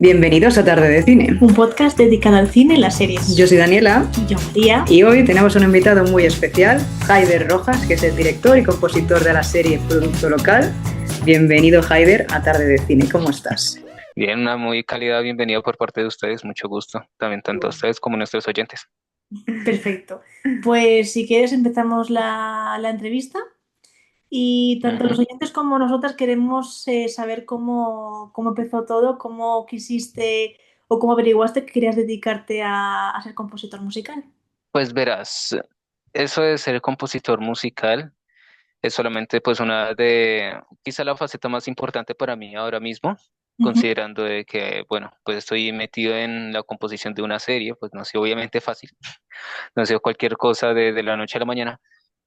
Bienvenidos a Tarde de Cine. Un podcast dedicado al cine y las series. Yo soy Daniela. Y yo, María. Y hoy tenemos un invitado muy especial, Haider Rojas, que es el director y compositor de la serie Producto Local. Bienvenido, Haider, a Tarde de Cine. ¿Cómo estás? Bien, una muy cálida bienvenida por parte de ustedes, mucho gusto, también tanto a ustedes como a nuestros oyentes. Perfecto. Pues si quieres empezamos la entrevista y tanto los oyentes como nosotras queremos saber cómo empezó todo, cómo quisiste o cómo averiguaste que querías dedicarte a ser compositor musical. Pues verás, eso de ser compositor musical es solamente pues una de, quizá la faceta más importante para mí ahora mismo, Ujú. considerando de que, bueno, pues estoy metido en la composición de una serie, pues no ha sido obviamente fácil, no ha sido cualquier cosa de la noche a la mañana,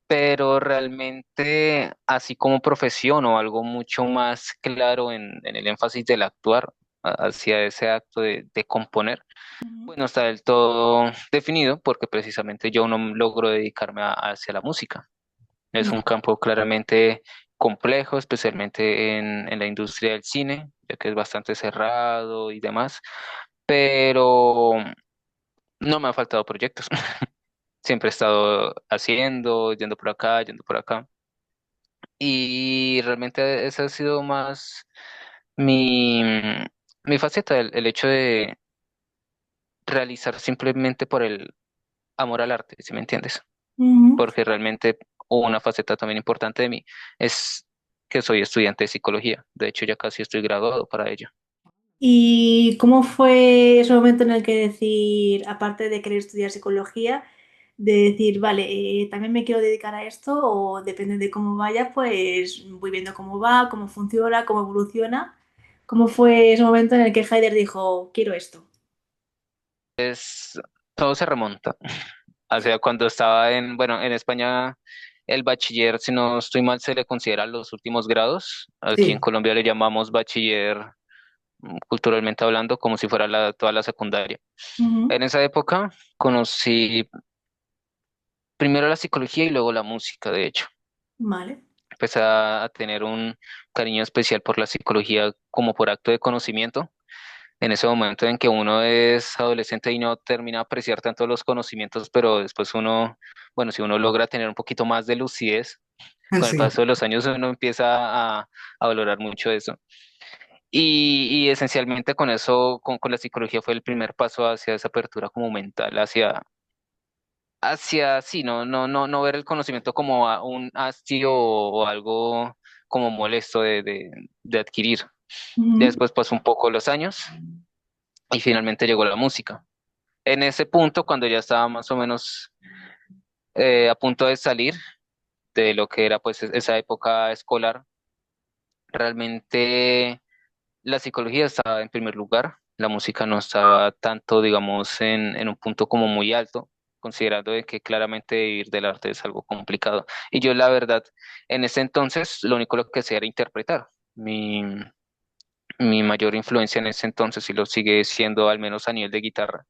pero realmente así como profesión o algo mucho más claro en el énfasis del actuar hacia ese acto de componer, Ujú. pues no está del todo definido porque precisamente yo no logro dedicarme hacia la música. Es un campo claramente complejo, especialmente en la industria del cine, ya que es bastante cerrado y demás, pero no me han faltado proyectos. Siempre he estado haciendo, yendo por acá, yendo por acá. Y realmente esa ha sido más mi, mi faceta, el hecho de realizar simplemente por el amor al arte, si me entiendes. Ujú. Porque realmente una faceta también importante de mí es que soy estudiante de psicología. De hecho, ya casi estoy graduado para ello. ¿Y cómo fue ese momento en el que decir, aparte de querer estudiar psicología, de decir, vale, también me quiero dedicar a esto o depende de cómo vaya, pues voy viendo cómo va, cómo funciona, cómo evoluciona? ¿Cómo fue ese momento en el que Heider dijo, quiero esto? Todo se remonta. O sea, cuando estaba bueno, en España el bachiller, si no estoy mal, se le considera los últimos grados. Aquí en Sí. Colombia le llamamos bachiller, culturalmente hablando, como si fuera toda la secundaria. Ujú. En esa época conocí primero la psicología y luego la música, de hecho. Vale. Empecé a tener un cariño especial por la psicología como por acto de conocimiento. En ese momento en que uno es adolescente y no termina de apreciar tanto los conocimientos, pero después uno, bueno, si uno logra tener un poquito más de lucidez, con el Sí. paso de los años uno empieza a valorar mucho eso. Y esencialmente con eso, con la psicología fue el primer paso hacia esa apertura como mental, hacia sí, no ver el conocimiento como un hastío o algo como molesto de adquirir. Ya Ujú. después pasó un poco los años y finalmente llegó la música. En ese punto, cuando ya estaba más o menos a punto de salir de lo que era pues esa época escolar, realmente la psicología estaba en primer lugar, la música no estaba tanto, digamos, en un punto como muy alto, considerando de que claramente vivir del arte es algo complicado. Y yo la verdad, en ese entonces, lo único lo que hacía era interpretar. Mi mayor influencia en ese entonces, y lo sigue siendo al menos a nivel de guitarra,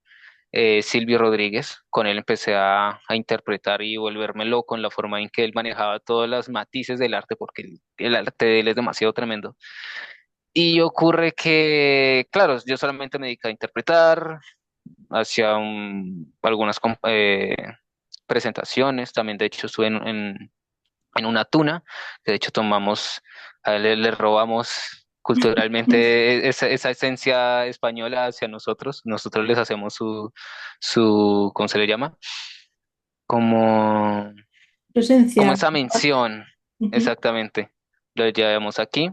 Silvio Rodríguez. Con él empecé a interpretar y volverme loco en la forma en que él manejaba todos los matices del arte, porque el arte de él es demasiado tremendo. Y ocurre que, claro, yo solamente me dediqué a interpretar, hacía algunas presentaciones, también de hecho estuve en una tuna, que de hecho tomamos, le robamos culturalmente esa esencia española hacia nosotros les hacemos ¿cómo se le llama? Como, Tu como esencia. esa mención, Ujú. exactamente. Lo llevamos aquí,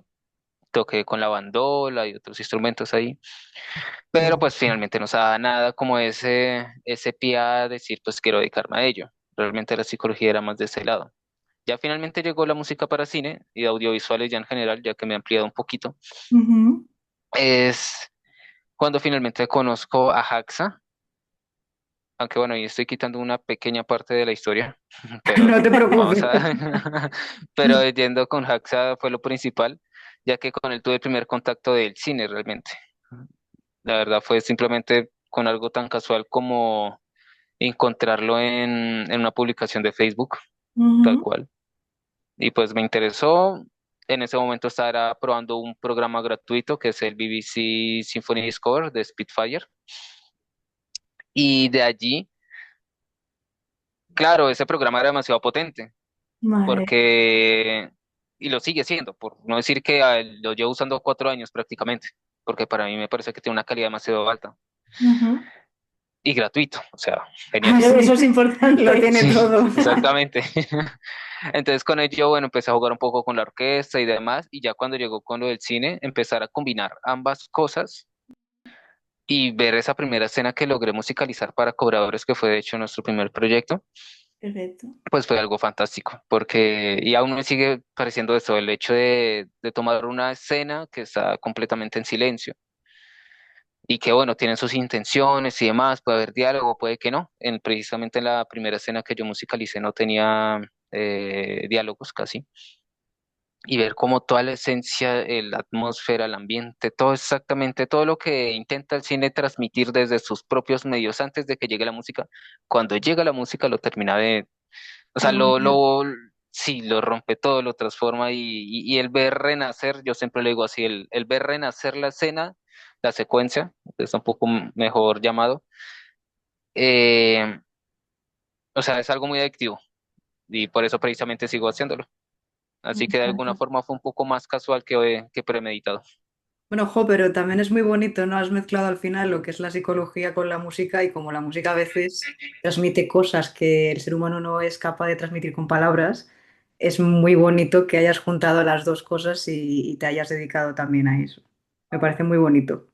toqué con la bandola y otros instrumentos ahí. Pero pues finalmente no se da nada como ese pie a decir, pues quiero dedicarme a ello. Realmente la psicología era más de ese lado. Ya finalmente llegó la música para cine y audiovisuales ya en general, ya que me he ampliado un poquito. Ujú. Es cuando finalmente conozco a Haxa, aunque bueno, ahí estoy quitando una pequeña parte de la historia, pero No te vamos preocupes. a... pero yendo con Haxa fue lo principal, ya que con él tuve el primer contacto del cine realmente. La verdad fue simplemente con algo tan casual como encontrarlo en una publicación de Facebook, tal Ujú. cual. Y pues me interesó. En ese momento estaba probando un programa gratuito que es el BBC Symphony Score de Spitfire. Y de allí, claro, ese programa era demasiado potente Vale. porque, y lo sigue siendo, por no decir que lo llevo usando 4 años prácticamente, porque para mí me parece que tiene una calidad demasiado alta Ujú. y gratuito, o sea, genial. Ah, Eso sí, es lo importante. tiene Sí, todo. exactamente. Entonces con ello, bueno, empecé a jugar un poco con la orquesta y demás, y ya cuando llegó con lo del cine, empezar a combinar ambas cosas y ver esa primera escena que logré musicalizar para Cobradores, que fue de hecho nuestro primer proyecto, Perfecto. pues fue algo fantástico, porque y aún me sigue pareciendo eso, el hecho de tomar una escena que está completamente en silencio y que bueno, tienen sus intenciones y demás, puede haber diálogo, puede que no. Precisamente en la primera escena que yo musicalicé no tenía diálogos casi. Y ver cómo toda la esencia, la atmósfera, el ambiente, todo exactamente, todo lo que intenta el cine transmitir desde sus propios medios antes de que llegue la música, cuando llega la música lo termina de, o sea, Romper. sí, lo rompe todo, lo transforma y el ver renacer, yo siempre lo digo así, el ver renacer la escena, la secuencia, es un poco mejor llamado, eh, o sea, es algo muy adictivo y por eso precisamente sigo haciéndolo. Me Así que de alguna encanta. forma fue un poco más casual que premeditado. Bueno, jo, pero también es muy bonito, ¿no? Has mezclado al final lo que es la psicología con la música y como la música a veces transmite cosas que el ser humano no es capaz de transmitir con palabras, es muy bonito que hayas juntado las dos cosas y te hayas dedicado también a eso. Me parece muy bonito,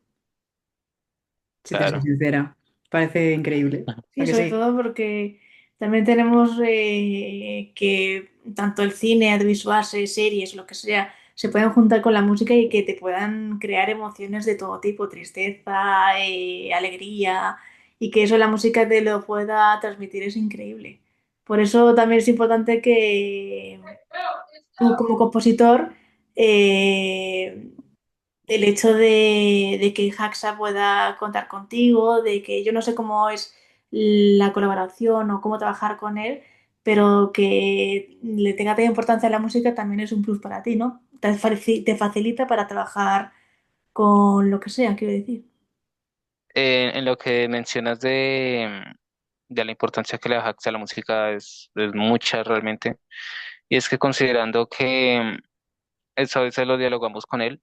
si te soy Claro. sincera. Parece increíble. ¿A Sí, que sobre sí? todo porque también tenemos que tanto el cine, audiovisual, series, lo que sea, se pueden juntar con la música y que te puedan crear emociones de todo tipo, tristeza, alegría, y que eso la música te lo pueda transmitir es increíble. Por eso también es importante que tú como compositor, eh, el hecho de que Haxa pueda contar contigo, de que yo no sé cómo es la colaboración o cómo trabajar con él, pero que le tenga tanta importancia a la música también es un plus para ti, ¿no? Te facilita para trabajar con lo que sea, quiero decir. En lo que mencionas de la importancia que le da a la música es mucha realmente. Y es que considerando que eso a veces lo dialogamos con él,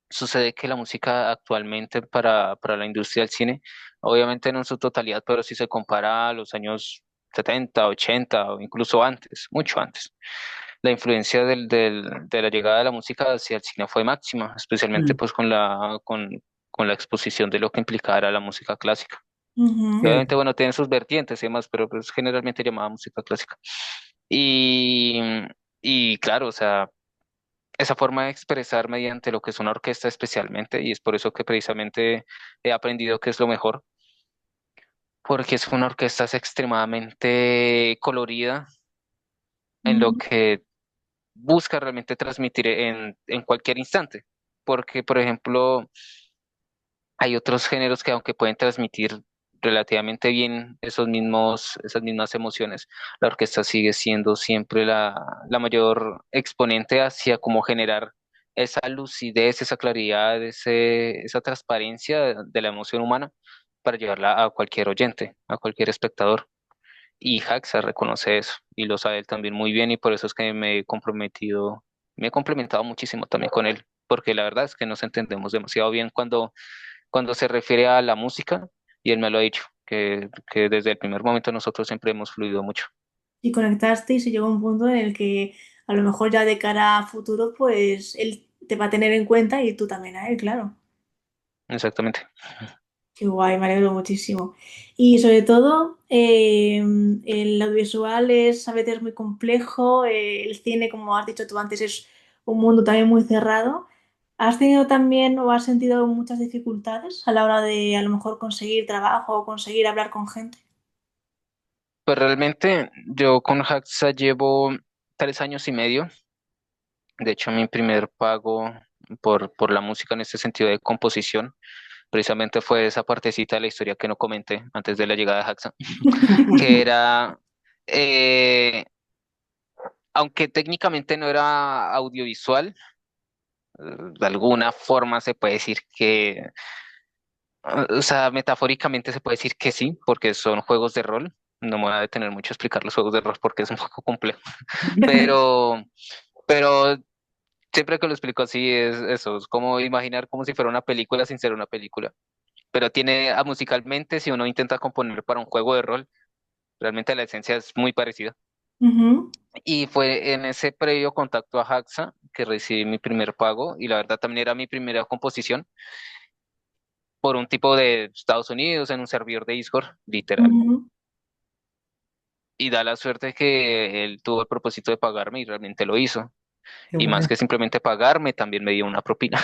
sucede que la música actualmente para la industria del cine, obviamente no en su totalidad, pero si se compara a los años 70 80 o incluso antes, mucho antes, la influencia de la llegada de la música hacia el cine fue máxima, especialmente Mm, pues con la exposición de lo que implicara la música clásica. Y Ujú. obviamente, bueno, tiene sus vertientes y demás, pero pues generalmente llamada música clásica. Y, y claro, o sea, esa forma de expresar mediante lo que es una orquesta especialmente, y es por eso que precisamente he aprendido que es lo mejor, porque es una orquesta es extremadamente colorida en lo Ujú. que busca realmente transmitir en cualquier instante. Porque, por ejemplo, hay otros géneros que aunque pueden transmitir relativamente bien esas mismas emociones, la orquesta sigue siendo siempre la mayor exponente hacia cómo generar esa lucidez, esa claridad, esa transparencia de la emoción humana para llevarla a cualquier oyente, a cualquier espectador. Y Haxa reconoce eso y lo sabe él también muy bien y por eso es que me he complementado muchísimo también con él, porque la verdad es que nos entendemos demasiado bien cuando se refiere a la música y él me lo ha dicho, que desde el primer momento nosotros siempre hemos fluido mucho. Y conectaste y se llegó a un punto en el que a lo mejor ya de cara a futuro, pues él te va a tener en cuenta y tú también a él, claro. Exactamente. Qué guay, me alegro muchísimo. Y sobre todo, el audiovisual es a veces muy complejo, el cine, como has dicho tú antes, es un mundo también muy cerrado. ¿Has tenido también o has sentido muchas dificultades a la hora de a lo mejor conseguir trabajo o conseguir hablar con gente? Pues realmente yo con Haxa llevo 3 años y medio. De hecho, mi primer pago por la música en este sentido de composición, precisamente fue esa partecita de la historia que no comenté antes de la llegada de Haxa, que era, eh, aunque técnicamente no era audiovisual, de alguna forma se puede decir que, o sea, metafóricamente se puede decir que sí, porque son juegos de rol. No me voy a detener mucho a explicar los juegos de rol porque es un poco complejo. Pero, pero siempre que lo explico así es eso, es como imaginar como si fuera una película sin ser una película. Pero tiene musicalmente, si uno intenta componer para un juego de rol, realmente la esencia es muy parecida. Ujú, Y fue en ese previo contacto a Haxa que recibí mi primer pago y la verdad también era mi primera composición por un tipo de Estados Unidos en un servidor de Discord, literal. ujú. Y da la suerte que él tuvo el propósito de pagarme y realmente lo hizo. Qué Y más guay. que simplemente pagarme, también me dio una propina.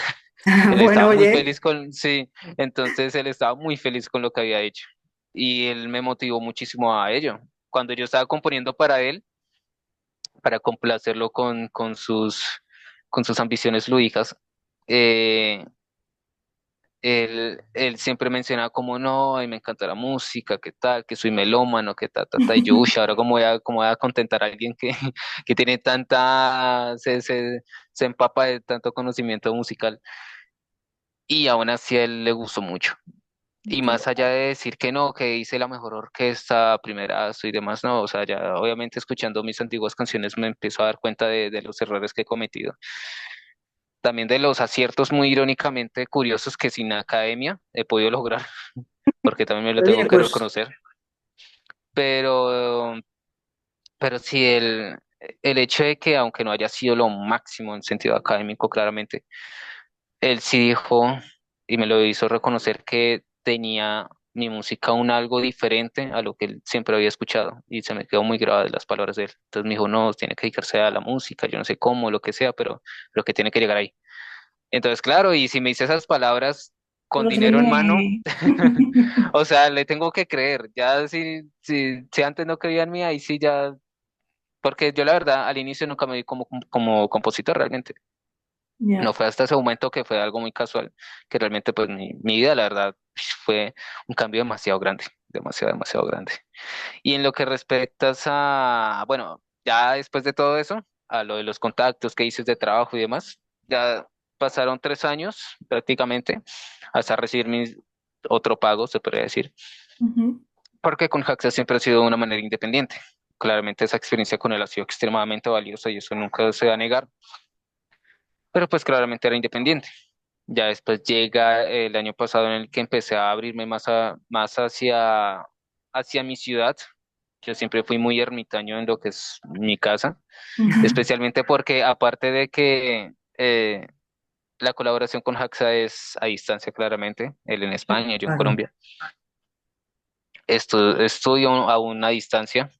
Él Bueno, estaba muy oye, feliz con, sí, entonces él estaba muy feliz con lo que había hecho. Y él me motivó muchísimo a ello. Cuando yo estaba componiendo para él, para complacerlo con sus ambiciones lúdicas, eh, él siempre mencionaba como no, a mí me encanta la música, qué tal, que soy melómano, que ta, ta, ta, y yo, uy, ahora cómo voy a contentar a alguien que, que tiene se empapa de tanto conocimiento musical, y aún así a él le gustó mucho. Y Qué más allá guay. de decir que no, que hice la mejor orquesta, primerazo y demás, no, o sea, ya obviamente escuchando mis antiguas canciones me empiezo a dar cuenta de los errores que he cometido. También de los aciertos muy irónicamente curiosos que sin academia he podido lograr, porque también me lo tengo oye, que pues reconocer. Pero, pero sí, el hecho de que aunque no haya sido lo máximo en sentido académico, claramente, él sí dijo y me lo hizo reconocer que tenía mi música un algo diferente a lo que él siempre había escuchado y se me quedó muy grabada de las palabras de él. Entonces me dijo, no, tiene que dedicarse a la música, yo no sé cómo, lo que sea, pero que tiene que llegar ahí. Entonces, claro, y si me dice esas palabras con Pues dinero en mano, oye, o sea, le tengo que creer. Ya si antes no creía en mí, ahí sí ya, porque yo la verdad al inicio nunca me vi como compositor realmente. No ya. fue hasta ese momento que fue algo muy casual, que realmente pues mi vida, la verdad, fue un cambio demasiado grande, demasiado, demasiado grande. Y en lo que respectas a, bueno, ya después de todo eso, a lo de los contactos que dices de trabajo y demás, ya pasaron 3 años prácticamente hasta recibir mi otro pago, se podría decir, Ujú, porque con Haxa siempre ha sido de una manera independiente. Claramente esa experiencia con él ha sido extremadamente valiosa y eso nunca se va a negar, pero pues claramente era independiente. Ya después llega el año pasado en el que empecé a abrirme más hacia mi ciudad. Yo siempre fui muy ermitaño en lo que es mi casa, ujú. especialmente porque aparte de que la colaboración con Haxa es a distancia claramente, él en España, yo en claro. Colombia, estudio a una distancia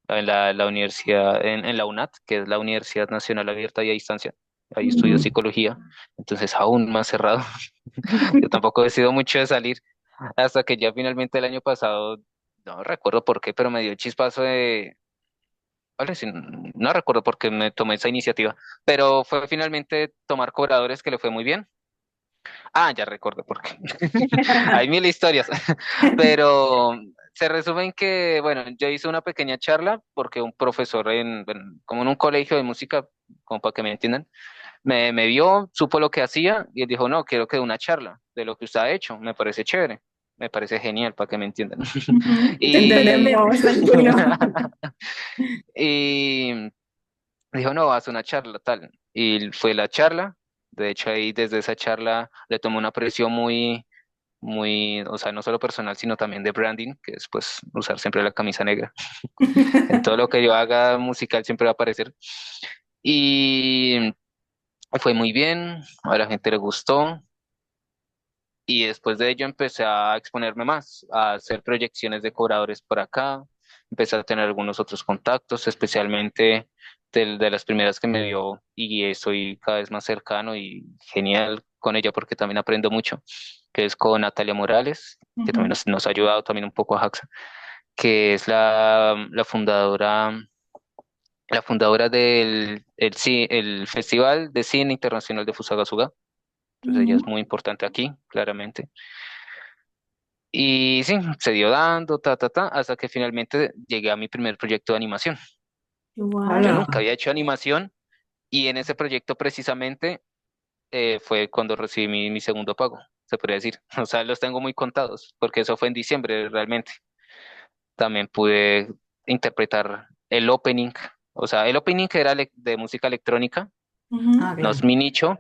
en la universidad, en la UNAT, que es la Universidad Nacional Abierta y a Distancia. Ahí estudio Ujú. psicología, entonces aún más cerrado. Yo tampoco he sido mucho de salir hasta que ya finalmente el año pasado, no recuerdo por qué, pero me dio el chispazo de, vale, sí, no recuerdo por qué me tomé esa iniciativa, pero fue finalmente tomar cobradores que le fue muy bien. Ah, ya recuerdo por qué. Hay mil historias, pero se resume en que, bueno, yo hice una pequeña charla porque un profesor como en un colegio de música, como para que me entiendan, me vio, supo lo que hacía y él dijo, no, quiero que dé una charla de lo que usted ha hecho, me parece chévere, me parece genial, para que me entiendan. Ujú. Te Y, entendemos, tranquilo. y dijo, no, haz una charla, tal. Y fue la charla, de hecho ahí desde esa charla le tomé una aprecio muy, o sea, no solo personal, sino también de branding, que es pues usar siempre la camisa negra. En todo lo que yo haga musical siempre va a aparecer. Y fue muy bien, a la gente le gustó. Y después de ello empecé a exponerme más, a hacer proyecciones de cobradores por acá, empecé a tener algunos otros contactos, especialmente de las primeras que me dio y estoy cada vez más cercano y genial con ella porque también aprendo mucho, que es con Natalia Morales, que también Ujú, nos ha ayudado también un poco a Haxa, que es la fundadora el Festival de Cine Internacional de Fusagasugá. Entonces ella es ujú. muy importante aquí, claramente. Y sí, se dio dando, hasta que finalmente llegué a mi primer proyecto de animación. Yo Igual. nunca ¡Hala! había hecho animación y en ese proyecto precisamente fue cuando recibí mi segundo pago, se podría decir. O sea, los tengo muy contados, porque eso fue en diciembre realmente. También pude interpretar el opening, o sea, el opening que era de música electrónica, Ujú. Ah, no claro. es mi nicho,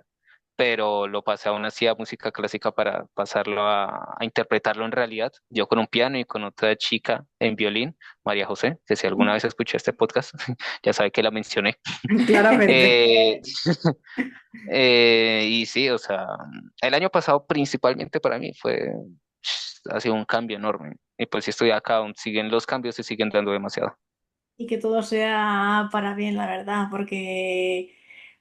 pero lo pasé aún así a música clásica para pasarlo a interpretarlo en realidad. Yo con un piano y con otra chica en violín, María José, que si alguna vez escuché este podcast, ya sabe que la mencioné. Claramente. Eh, y sí, o sea, el año pasado principalmente para mí ha sido un cambio enorme. Y pues si estoy acá, aún siguen los cambios, se siguen dando demasiado. Y que todo sea para bien, la verdad, porque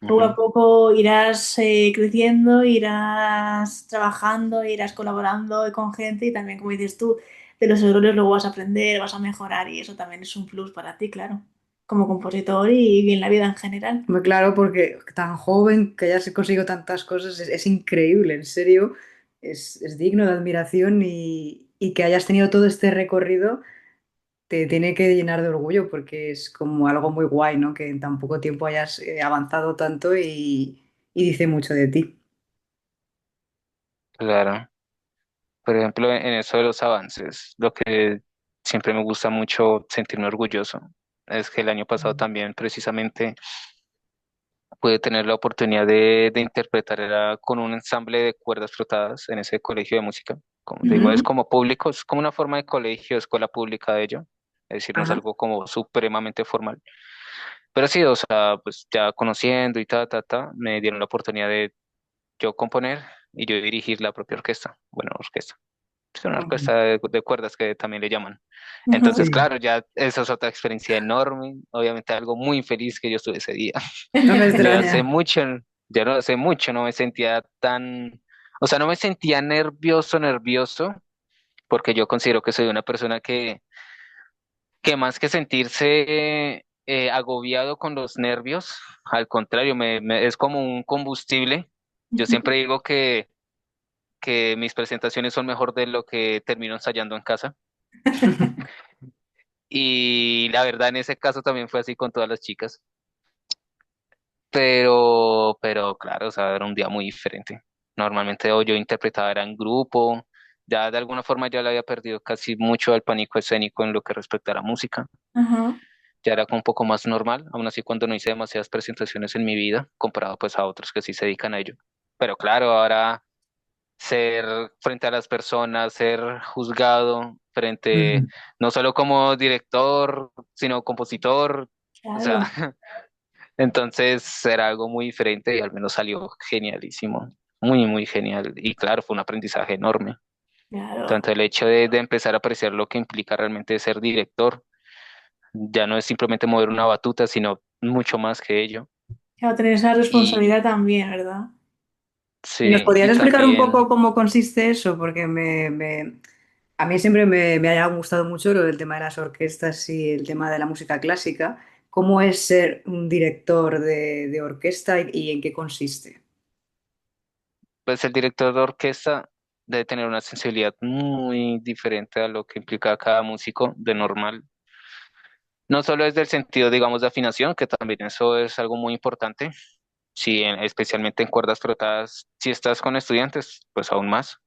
poco a Ujú. poco irás creciendo, irás trabajando, irás colaborando con gente y también, como dices tú, de los errores luego vas a aprender, vas a mejorar y eso también es un plus para ti, claro, como compositor y en la vida en general. Muy claro, porque tan joven que hayas conseguido tantas cosas es increíble, en serio, es digno de admiración y que hayas tenido todo este recorrido te tiene que llenar de orgullo porque es como algo muy guay, ¿no? Que en tan poco tiempo hayas avanzado tanto y dice mucho de ti. Claro. Por ejemplo, en eso de los avances, lo que siempre me gusta mucho sentirme orgulloso es que el año pasado también precisamente pude tener la oportunidad de interpretar era con un ensamble de cuerdas frotadas en ese colegio de música. Como te digo, es Ujú. como público, es como una forma de colegio, escuela pública de ello. Es decir, no es Ajá. algo como supremamente formal. Pero sí, o sea, pues ya conociendo y me dieron la oportunidad de yo componer y yo dirigir la propia orquesta. Bueno, orquesta. Es una orquesta de cuerdas que también le llaman. Ujú. Entonces, Sí. claro, ya esa es otra experiencia enorme. Obviamente algo muy feliz que yo estuve ese día. No me De hace extraña. mucho, ya no hace mucho no me sentía tan, o sea, no me sentía nervioso, porque yo considero que soy una persona que más que sentirse agobiado con los nervios, al contrario, es como un combustible. Yo siempre digo que mis presentaciones son mejor de lo que termino ensayando en casa. Y la verdad, en ese caso también fue así con todas las chicas. Pero claro, o sea, era un día muy diferente. Normalmente o yo interpretaba era en grupo, ya de alguna forma ya le había perdido casi mucho al pánico escénico en lo que respecta a la música. Ajá. Ya era como un poco más normal, aún así cuando no hice demasiadas presentaciones en mi vida, comparado pues a otros que sí se dedican a ello. Pero claro, ahora ser frente a las personas, ser juzgado frente, Mm. no solo como director, sino compositor, o sea, Claro, entonces era algo muy diferente y al menos salió genialísimo, muy, muy genial. Y claro, fue un aprendizaje enorme. claro. Tanto el hecho de empezar a apreciar lo que implica realmente ser director, ya no es simplemente mover una batuta, sino mucho más que ello. Claro, tener esa Y responsabilidad también, ¿verdad? ¿Y nos sí, podrías y explicar un también, poco cómo consiste eso? Porque a mí siempre me ha gustado mucho lo del tema de las orquestas y el tema de la música clásica. ¿Cómo es ser un director de orquesta y en qué consiste? pues el director de orquesta debe tener una sensibilidad muy diferente a lo que implica cada músico de normal. No solo es del sentido, digamos, de afinación, que también eso es algo muy importante. Sí, especialmente en cuerdas frotadas, si estás con estudiantes, pues aún más,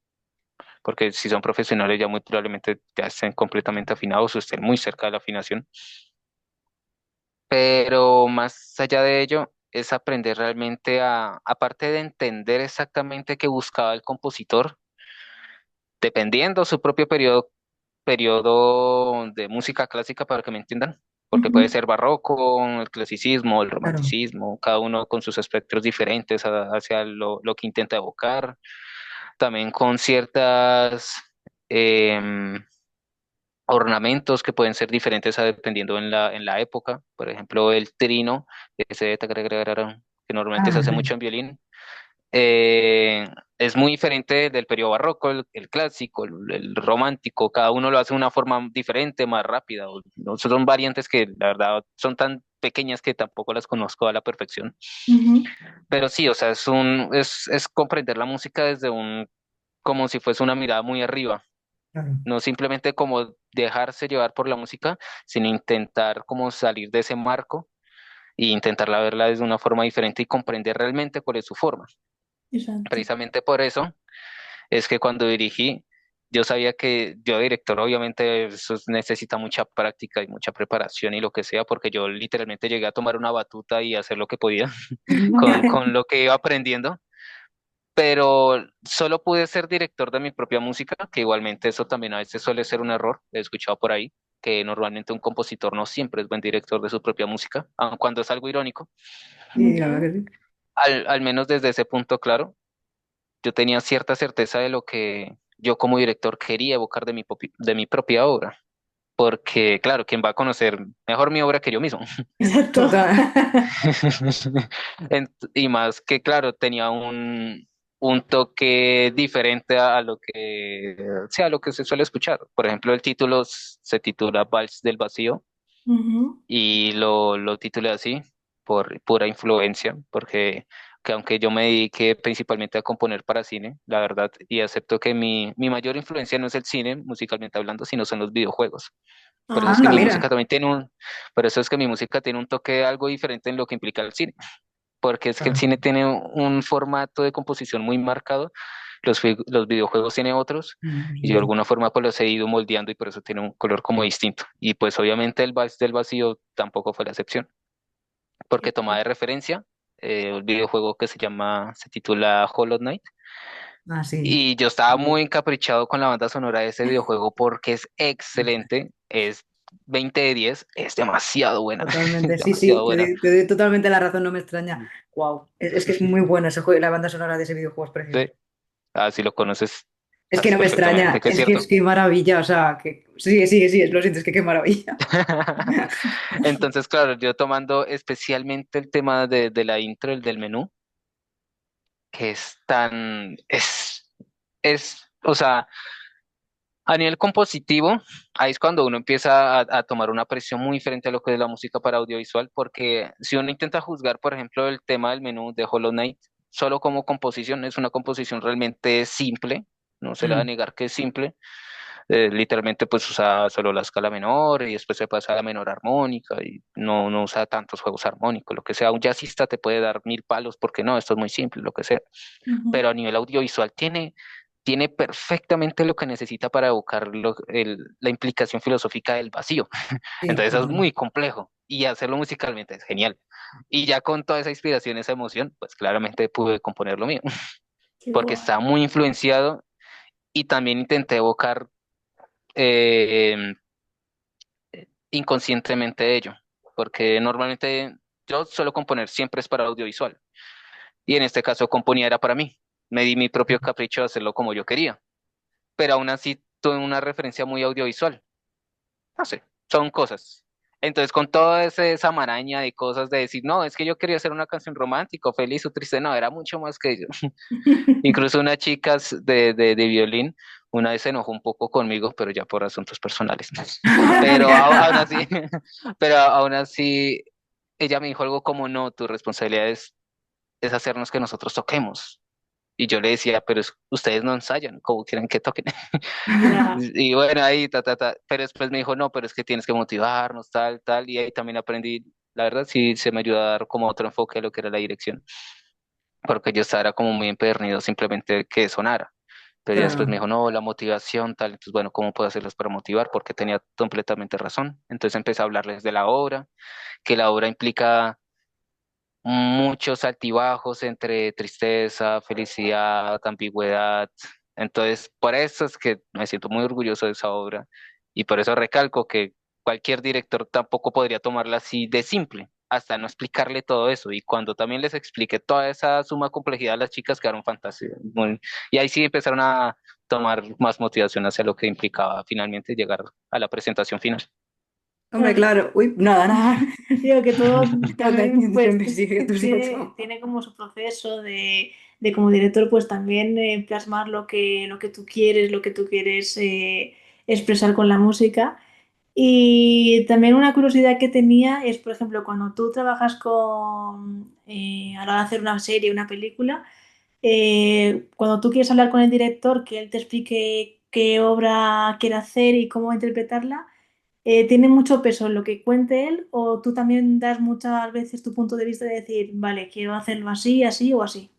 porque si son profesionales ya muy probablemente ya estén completamente afinados o estén muy cerca de la afinación. Pero más allá de ello, es aprender realmente aparte de entender exactamente qué buscaba el compositor, dependiendo su propio periodo de música clásica para que me entiendan, porque puede Ujú. ser barroco, el clasicismo, el Claro. romanticismo, cada uno con sus espectros diferentes hacia lo que intenta evocar, también con ciertas em, ornamentos que pueden ser diferentes dependiendo en la época, por ejemplo, el trino, ese tacararararán, que normalmente se Ah, hace sí. mucho en violín, eh, es muy diferente del periodo barroco, el clásico, el romántico, cada uno lo hace de una forma diferente, más rápida. ¿No? Son variantes que la verdad son tan pequeñas que tampoco las conozco a la perfección. Ujú. Pero sí, o sea, es comprender la música desde como si fuese una mirada muy arriba. Claro. No simplemente como dejarse llevar por la música, sino intentar como salir de ese marco e intentarla verla desde una forma diferente y comprender realmente cuál es su forma. Exacto. Precisamente por eso es que cuando dirigí, yo sabía que yo director obviamente eso necesita mucha práctica y mucha preparación y lo que sea, porque yo literalmente llegué a tomar una batuta y hacer lo que podía con lo que iba aprendiendo, pero solo pude ser director de mi propia música, que igualmente eso también a veces suele ser un error, he escuchado por ahí, que normalmente un compositor no siempre es buen director de su propia música, aun cuando es algo irónico. Y la verdad que sí. Al menos desde ese punto, claro, yo tenía cierta certeza de lo que yo como director quería evocar de mi propia obra, porque claro, ¿quién va a conocer mejor mi obra que yo mismo? Exacto. Total. Y más que claro, tenía un toque diferente a lo que, sí, a lo que se suele escuchar. Por ejemplo, el título se titula Vals del Vacío Ujú. y lo titulé así por pura influencia, porque que aunque yo me dediqué principalmente a componer para cine, la verdad, y acepto que mi mayor influencia no es el cine, musicalmente hablando, sino son los videojuegos. Por eso es que Anda, mi música mira. también tiene por eso es que mi música tiene un toque algo diferente en lo que implica el cine, porque es que el Claro. cine tiene un formato de composición muy marcado, los videojuegos tienen otros, y yo de alguna forma pues los he ido moldeando y por eso tiene un color como distinto. Y pues obviamente el Vals del Vacío tampoco fue la excepción, porque toma de referencia el videojuego que se titula Hollow Knight, Ah, sí. y yo estaba muy encaprichado con la banda sonora de ese videojuego porque es excelente, es 20 de 10, es demasiado buena, Totalmente, sí, sí, demasiado buena. te doy totalmente la razón, no me extraña. Wow, es que es muy buena ese juego, la banda sonora de ese videojuego es preciosa. Sí, ah, si lo conoces, Es que sabes no me perfectamente extraña, que es es cierto. que maravilla, o sea, que sigue, sigue, sigue, lo siento, es que qué maravilla. Entonces, claro, yo tomando especialmente el tema de la intro, el del menú, que es tan, o sea, a nivel compositivo, ahí es cuando uno empieza a tomar una presión muy diferente a lo que es la música para audiovisual, porque si uno intenta juzgar, por ejemplo, el tema del menú de Hollow Knight, solo como composición, es una composición realmente simple, no se le va a Mm. negar que es simple, literalmente pues usa solo la escala menor y después se pasa a la menor armónica y no usa tantos juegos armónicos, lo que sea, un jazzista te puede dar 1000 palos porque no, esto es muy simple, lo que sea, Ujú. pero a nivel audiovisual tiene perfectamente lo que necesita para evocar la implicación filosófica del vacío. Sí, Entonces eso es total. muy complejo y hacerlo musicalmente es genial. Y ya con toda esa inspiración, esa emoción, pues claramente pude componer lo mío, Qué porque guay. estaba muy influenciado y también intenté evocar eh, inconscientemente ello, porque normalmente yo suelo componer siempre es para audiovisual y en este caso componía era para mí. Me di mi propio capricho de hacerlo como yo quería, pero aún así tuve una referencia muy audiovisual. No sé, son cosas. Entonces, con toda esa maraña de cosas de decir, no, es que yo quería hacer una canción romántica, o feliz o triste, no, era mucho más que ello. Incluso una chica de violín una vez se enojó un poco conmigo, pero ya por asuntos personales. Pero aún así, pero aún así, ella me dijo algo como, no, tu responsabilidad es hacernos que nosotros toquemos. Y yo le decía, pero ustedes no ensayan, ¿cómo quieren que toquen? Ya. Y bueno, ahí, pero después me dijo, no, pero es que tienes que motivarnos, tal, tal, y ahí también aprendí, la verdad, sí, se me ayudó a dar como otro enfoque a lo que era la dirección, porque yo estaba era como muy empedernido simplemente que sonara. Pero ya después me Claro. dijo, no, la motivación, tal, entonces, bueno, ¿cómo puedo hacerlos para motivar? Porque tenía completamente razón. Entonces empecé a hablarles de la obra, que la obra implica muchos altibajos entre tristeza, felicidad, ambigüedad. Entonces, por eso es que me siento muy orgulloso de esa obra y por eso recalco que cualquier director tampoco podría tomarla así de simple, hasta no explicarle todo eso. Y cuando también les expliqué toda esa suma complejidad, las chicas quedaron fantásticas. Y ahí sí empezaron a tomar más motivación hacia lo que implicaba finalmente llegar a la presentación final. Hombre, claro. Uy, nada, nada. Digo que todo No te también pues sigue, tú sigue tiene, tú. tiene como su proceso de como director pues también plasmar lo que tú quieres, lo que tú quieres expresar con la música. Y también una curiosidad que tenía es, por ejemplo, cuando tú trabajas a la hora de hacer una serie, una película, cuando tú quieres hablar con el director, que él te explique qué obra quiere hacer y cómo interpretarla, ¿Tiene mucho peso en lo que cuente él o tú también das muchas veces tu punto de vista de decir, vale, quiero hacerlo así, así o así?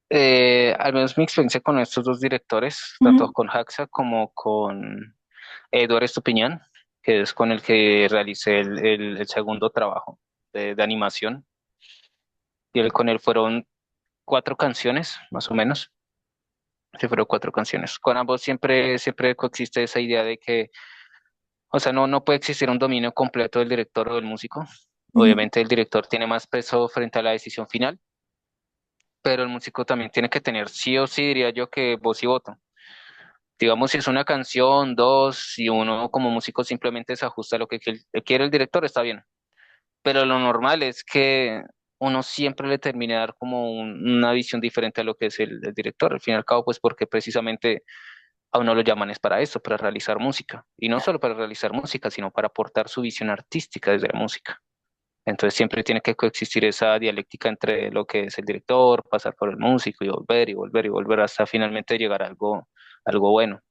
Al menos mi experiencia con estos dos directores, tanto Ujú, con Haxa como con Eduardo Estupiñán, que es con el que realicé el segundo trabajo de animación. Con él fueron 4 canciones, más o menos. Sí, fueron 4 canciones. Con ambos siempre coexiste esa idea de que, o sea, no puede existir un dominio completo del director o del músico. ujú, Obviamente el director tiene más peso frente a la decisión final, pero el músico también tiene que tener sí o sí, diría yo, que voz y voto. Digamos, si es una canción, dos, y uno como músico simplemente se ajusta a lo que quiere el director, está bien. Pero lo normal es que uno siempre le termine a dar como una visión diferente a lo que es el director. Al fin y al cabo, pues porque precisamente a uno lo llaman es para eso, para realizar música. Y no solo para realizar música, sino para aportar su visión artística desde la música. Entonces siempre tiene que coexistir esa dialéctica entre lo que es el director, pasar por el músico y volver y volver y volver hasta finalmente llegar a algo bueno.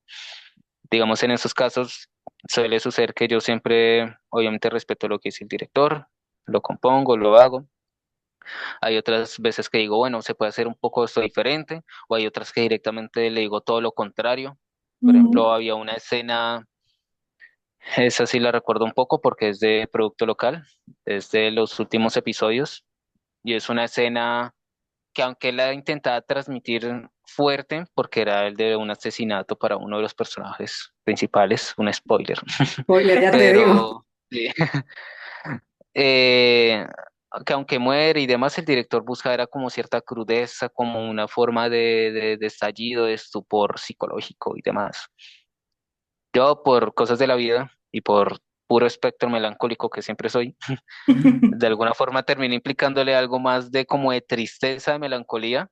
Digamos, en esos casos suele suceder que yo siempre, obviamente, respeto lo que dice el director, lo compongo, lo hago. Hay otras veces que digo, bueno, se puede hacer un poco esto diferente, o hay otras que directamente le digo todo lo contrario. Por ejemplo, ujú, había una escena, esa sí la recuerdo un poco porque es de producto local, es de los últimos episodios, y es una escena que aunque la intentaba transmitir fuerte, porque era el de un asesinato para uno de los personajes principales, un spoiler, Spoiler, ya te digo. pero sí, eh, que aunque muere y demás, el director busca era como cierta crudeza, como una forma de estallido, de estupor psicológico y demás. Yo, por cosas de la vida y por puro espectro melancólico que siempre soy, de alguna forma terminé implicándole algo más de como de tristeza, de melancolía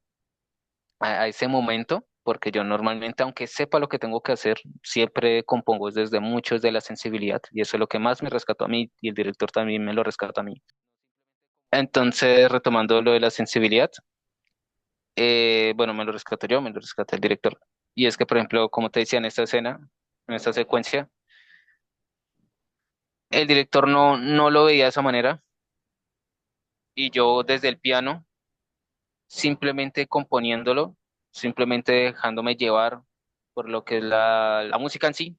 a ese momento, porque yo normalmente, aunque sepa lo que tengo que hacer, siempre compongo desde mucho desde la sensibilidad, y eso es lo que más me rescató a mí, y el director también me lo rescató a mí. Entonces, retomando lo de la sensibilidad, bueno, me lo rescató yo, me lo rescató el director. Y es que, por ejemplo, como te decía en esta escena, en esta secuencia, el director no lo veía de esa manera, y yo desde el piano, simplemente componiéndolo, simplemente dejándome llevar por lo que es la música en sí.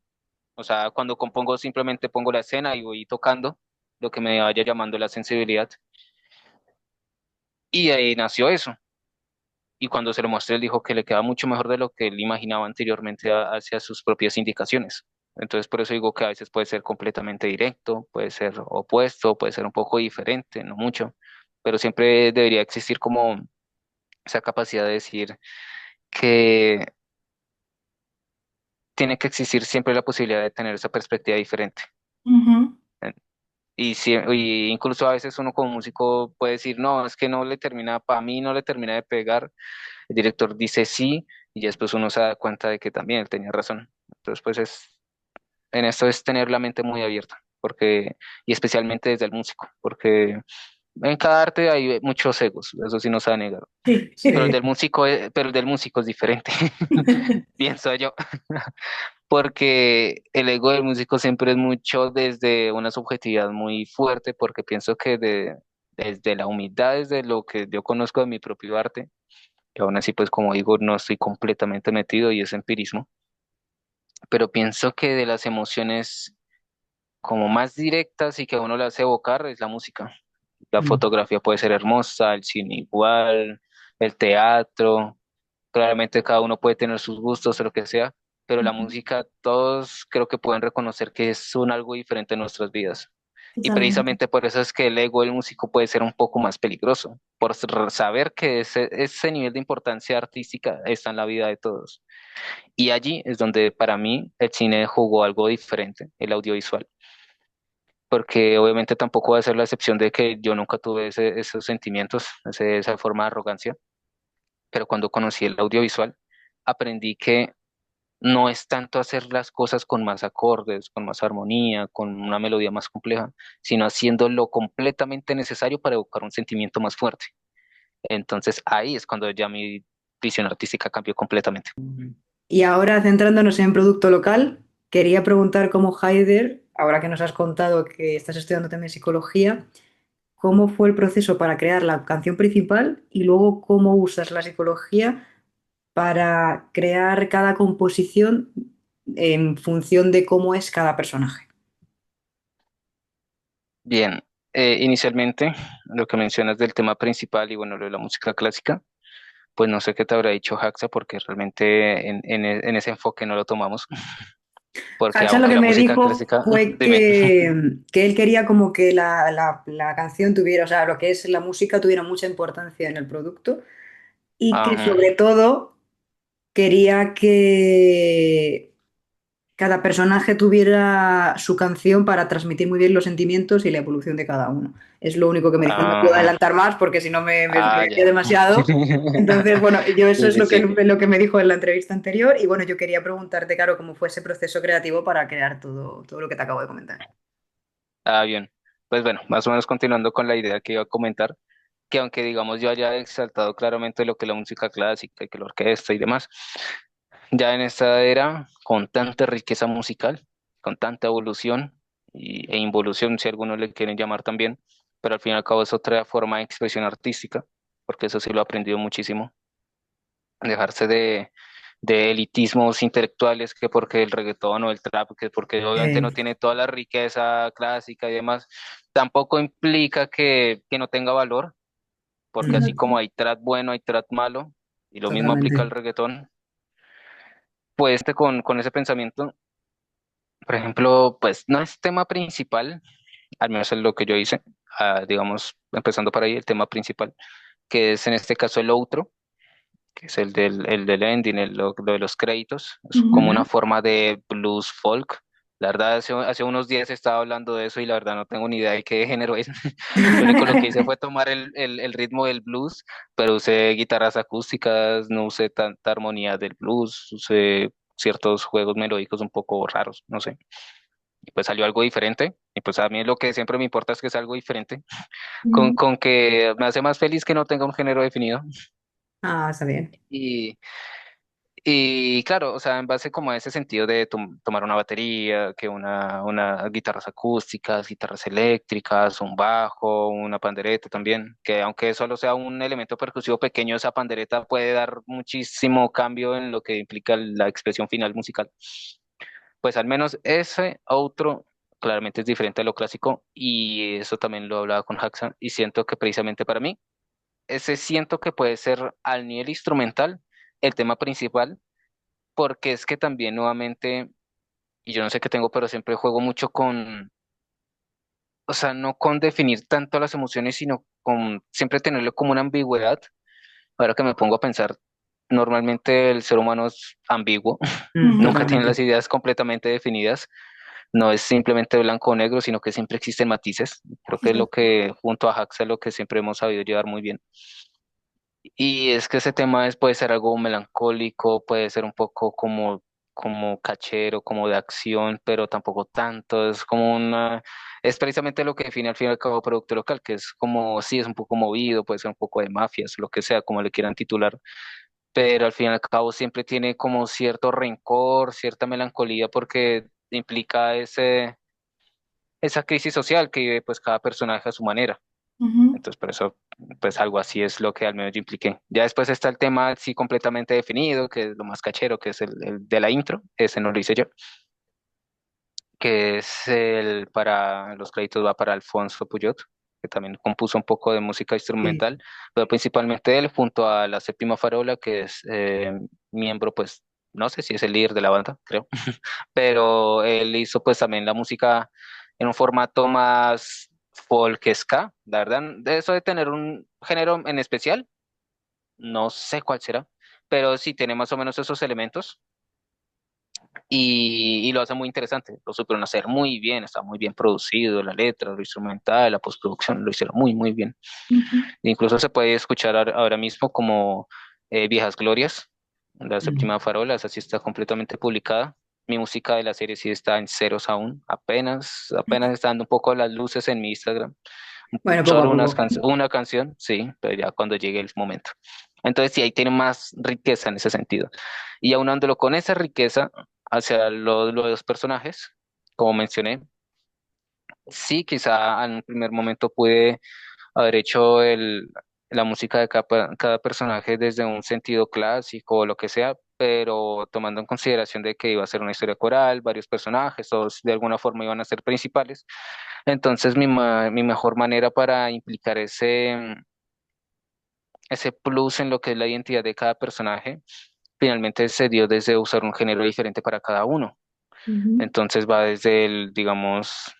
O sea, cuando compongo simplemente pongo la escena y voy tocando lo que me vaya llamando la sensibilidad. Y ahí nació eso. Y cuando se lo mostré, él dijo que le queda mucho mejor de lo que él imaginaba anteriormente hacia sus propias indicaciones. Entonces, por eso digo que a veces puede ser completamente directo, puede ser opuesto, puede ser un poco diferente, no mucho, pero siempre debería existir como esa capacidad de decir que tiene que existir siempre la posibilidad de tener esa perspectiva diferente. ujú. Y incluso a veces uno como músico puede decir, no, es que no le termina, para mí no le termina de pegar. El director dice sí, y después uno se da cuenta de que también él tenía razón. Entonces, pues en esto es tener la mente muy abierta, y especialmente desde el músico, porque en cada arte hay muchos egos, eso sí no se va a negar. Sí, Pero el Sí. del músico es diferente, pienso yo. Porque el ego del músico siempre es mucho desde una subjetividad muy fuerte, porque pienso que desde la humildad, desde lo que yo conozco de mi propio arte, que aún así, pues como digo, no estoy completamente metido y es empirismo, pero pienso que de las emociones como más directas y que a uno le hace evocar es la música. La Mm. fotografía puede ser hermosa, el cine igual, el teatro. Claramente cada uno puede tener sus gustos o lo que sea, pero la música todos creo que pueden reconocer que es un algo diferente en nuestras vidas. Y Totalmente. precisamente por eso es que el ego del músico puede ser un poco más peligroso, por saber que ese nivel de importancia artística está en la vida de todos. Y allí es donde para mí el cine jugó algo diferente, el audiovisual, porque obviamente tampoco va a ser la excepción de que yo nunca tuve esos sentimientos, esa forma de arrogancia, pero cuando conocí el audiovisual, aprendí que no es tanto hacer las cosas con más acordes, con más armonía, con una melodía más compleja, sino haciendo lo completamente necesario para evocar un sentimiento más fuerte. Entonces ahí es cuando ya mi visión artística cambió completamente. Y ahora centrándonos en producto local. quería preguntar cómo Haider, ahora que nos has contado que estás estudiando también psicología, ¿cómo fue el proceso para crear la canción principal y luego cómo usas la psicología para crear cada composición en función de cómo es cada personaje? Bien, inicialmente lo que mencionas del tema principal y bueno, lo de la música clásica, pues no sé qué te habrá dicho Haxa porque realmente en ese enfoque no lo tomamos, porque Hacha lo aunque que la me música dijo clásica, fue dime, que él quería como que la canción tuviera, o sea, lo que es la música tuviera mucha importancia en el producto y que ajá, sobre todo quería que cada personaje tuviera su canción para transmitir muy bien los sentimientos y la evolución de cada uno. Es lo único que me dijo. No puedo ajá, adelantar más porque si no me ah, enrollaría ya. demasiado. Entonces, bueno, yo eso Sí, es sí, sí. lo que me dijo en la entrevista anterior y bueno, yo quería preguntarte, claro, cómo fue ese proceso creativo para crear todo lo que te acabo de comentar. Ah, bien. Pues bueno, más o menos continuando con la idea que iba a comentar, que aunque digamos yo haya exaltado claramente lo que es la música clásica y que la orquesta y demás, ya en esta era, con tanta riqueza musical, con tanta evolución e involución, si algunos le quieren llamar también, pero al fin y al cabo es otra forma de expresión artística, porque eso sí lo he aprendido muchísimo, dejarse de elitismos intelectuales, que porque el reggaetón o el trap, que porque obviamente no tiene toda la riqueza clásica y demás, tampoco implica que no tenga valor, porque así Mm, como hay trap bueno, hay trap malo, y lo mismo aplica al totalmente. reggaetón, pues con ese pensamiento, por ejemplo, pues no es tema principal, al menos es lo que yo hice, digamos, empezando por ahí, el tema principal, que es en este caso el outro, que es el del ending, lo de los créditos, es como una Ujú. forma de blues folk. La verdad, hace unos días estaba hablando de eso y la verdad no tengo ni idea de qué género es. Lo único lo que hice fue tomar el ritmo del blues, pero usé guitarras acústicas, no usé tanta armonía del blues, usé ciertos juegos melódicos un poco raros, no sé. Y pues salió algo diferente. Y pues a mí lo que siempre me importa es que sea algo diferente, Ujú. con que me hace más feliz que no tenga un género definido. Ah, está bien. Y Y claro, o sea, en base como a ese sentido de tomar una batería, que una guitarras acústicas, guitarras eléctricas, un bajo, una pandereta también, que aunque solo sea un elemento percusivo pequeño, esa pandereta puede dar muchísimo cambio en lo que implica la expresión final musical. Pues al menos ese otro claramente es diferente a lo clásico y eso también lo hablaba con Haxa y siento que precisamente para mí, ese siento que puede ser al nivel instrumental el tema principal porque es que también nuevamente, y yo no sé qué tengo, pero siempre juego mucho con, o sea, no con definir tanto las emociones, sino con siempre tenerlo como una ambigüedad. Ahora que me pongo a pensar, normalmente el ser humano es ambiguo, nunca tiene las Totalmente. ideas completamente definidas, no es simplemente blanco o negro, sino que siempre existen matices. Creo que es lo que junto a Haxa es lo que siempre hemos sabido llevar muy bien. Y es que ese tema puede ser algo melancólico, puede ser un poco como cachero, como de acción, pero tampoco tanto. Es precisamente lo que define al fin y al cabo producto local, que es como, sí, es un poco movido, puede ser un poco de mafias, lo que sea, como le quieran titular, pero al fin y al cabo siempre tiene como cierto rencor, cierta melancolía, porque implica esa crisis social que vive pues cada personaje a su manera. Ujú. Entonces, por eso, pues algo así es lo que al menos yo impliqué. Ya después está el tema sí completamente definido, que es lo más cachero, que es el de la intro, ese no lo hice yo, que es el para los créditos va para Alfonso Puyot, que también compuso un poco de música Sí. instrumental, pero principalmente él junto a la Séptima Farola, que es miembro, pues, no sé si es el líder de la banda, creo, pero él hizo pues también la música en un formato más folk ska, la verdad, de eso de tener un género en especial, no sé cuál será, pero sí tiene más o menos esos elementos y lo hace muy interesante, lo supieron hacer muy bien, está muy bien producido, la letra, lo instrumental, la postproducción, lo hicieron muy, muy bien. Ujú. Incluso se puede escuchar ahora mismo como Viejas Glorias, la Mm. séptima farola, esa sí está completamente publicada. Mi música de la serie sí está en ceros aún, apenas está dando un poco las luces en mi Instagram. Bueno, poco a Solo poco. una canción, sí, pero ya cuando llegue el momento. Entonces sí, ahí tiene más riqueza en ese sentido. Y aunándolo con esa riqueza, hacia los dos personajes, como mencioné. Sí, quizá en un primer momento pude haber hecho la música de cada personaje desde un sentido clásico o lo que sea, pero tomando en consideración de que iba a ser una historia coral, varios personajes, todos de alguna forma iban a ser principales, entonces mi mejor manera para implicar ese plus en lo que es la identidad de cada personaje, finalmente se dio desde usar un género diferente para cada uno. Ujú. Entonces va desde digamos,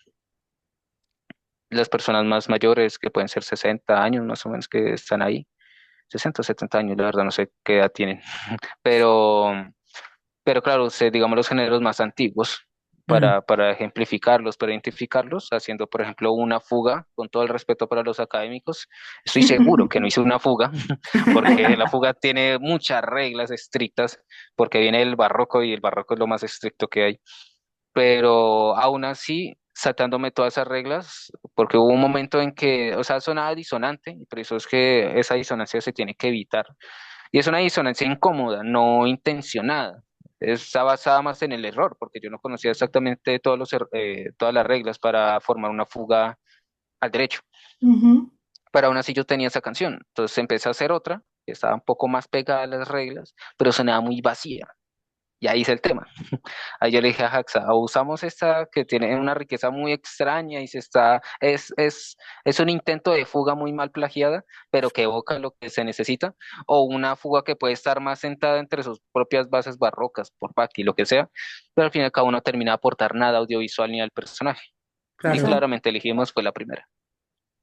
las personas más mayores, que pueden ser 60 años más o menos, que están ahí, 60 o 70 años, la verdad no sé qué edad tienen, pero, pero claro, digamos los géneros más antiguos. Mm. Para ejemplificarlos, para identificarlos, haciendo, por ejemplo, una fuga, con todo el respeto para los académicos, estoy seguro que no hice una fuga, porque la fuga tiene muchas reglas estrictas, porque viene el barroco y el barroco es lo más estricto que hay, pero aún así, saltándome todas esas reglas, porque hubo un momento en que, o sea, sonaba disonante, y por eso es que esa disonancia se tiene que evitar. Y es una disonancia incómoda, no intencionada. Está basada más en el error, porque yo no conocía exactamente todas las reglas para formar una fuga al derecho. Ujú. Pero aún así yo tenía esa canción. Entonces empecé a hacer otra, que estaba un poco más pegada a las reglas, pero sonaba muy vacía. Y ahí hice el tema. Ahí yo le dije a Haxa, o usamos esta que tiene una riqueza muy extraña y es un intento de fuga muy mal plagiada, pero que evoca lo que se necesita, o una fuga que puede estar más sentada entre sus propias bases barrocas, por Bach y lo que sea, pero al fin y al cabo no termina de aportar nada audiovisual ni al personaje. Y Claro, Exacto. claramente elegimos fue la primera.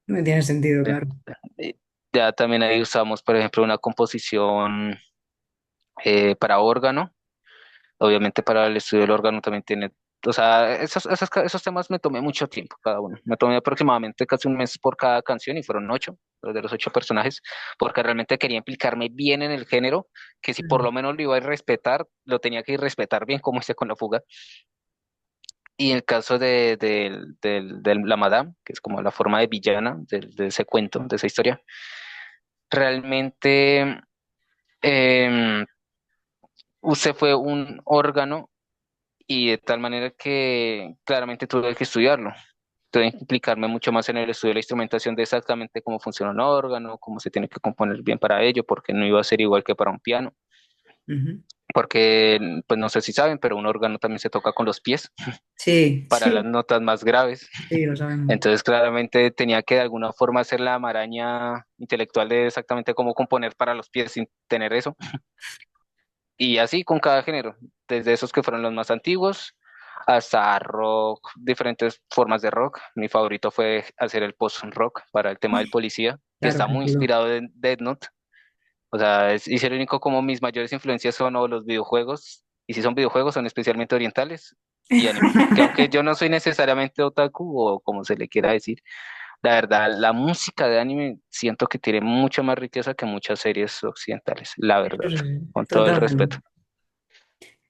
me tiene sentido, Eh, claro. eh, Ya también ahí usamos, por ejemplo, una composición para órgano. Obviamente para el estudio del órgano también tiene, o sea, esos temas me tomé mucho tiempo cada uno. Me tomé aproximadamente casi un mes por cada canción y fueron 8, los de los 8 personajes, porque realmente quería implicarme bien en el género, que si por Mm. lo menos lo iba a respetar, lo tenía que respetar bien como hice con la fuga. Y en el caso de la Madame, que es como la forma de villana de ese cuento, de esa historia, realmente em, usted fue un órgano y de tal manera que claramente tuve que estudiarlo. Tuve que implicarme mucho más en el estudio de la instrumentación de exactamente cómo funciona un órgano, cómo se tiene que componer bien para ello, porque no iba a ser igual que para un piano, Ujú. porque pues no sé si saben, pero un órgano también se toca con los pies Sí, para las Sí. notas más graves. sí, lo sabemos. Entonces claramente tenía que de alguna forma hacer la maraña intelectual de exactamente cómo componer para los pies sin tener eso. Y así con cada género, desde esos que fueron los más antiguos hasta rock, diferentes formas de rock. Mi favorito fue hacer el post-rock para el tema del policía, que Claro, está muy sentido. inspirado en Death Note. O sea, es el único como mis mayores influencias son o los videojuegos, y si son videojuegos son especialmente orientales y anime. Que aunque yo no soy necesariamente otaku o como se le quiera decir, la verdad, la música de anime siento que tiene mucha más riqueza que muchas series occidentales, la Eso verdad, sí, con todo el respeto. totalmente.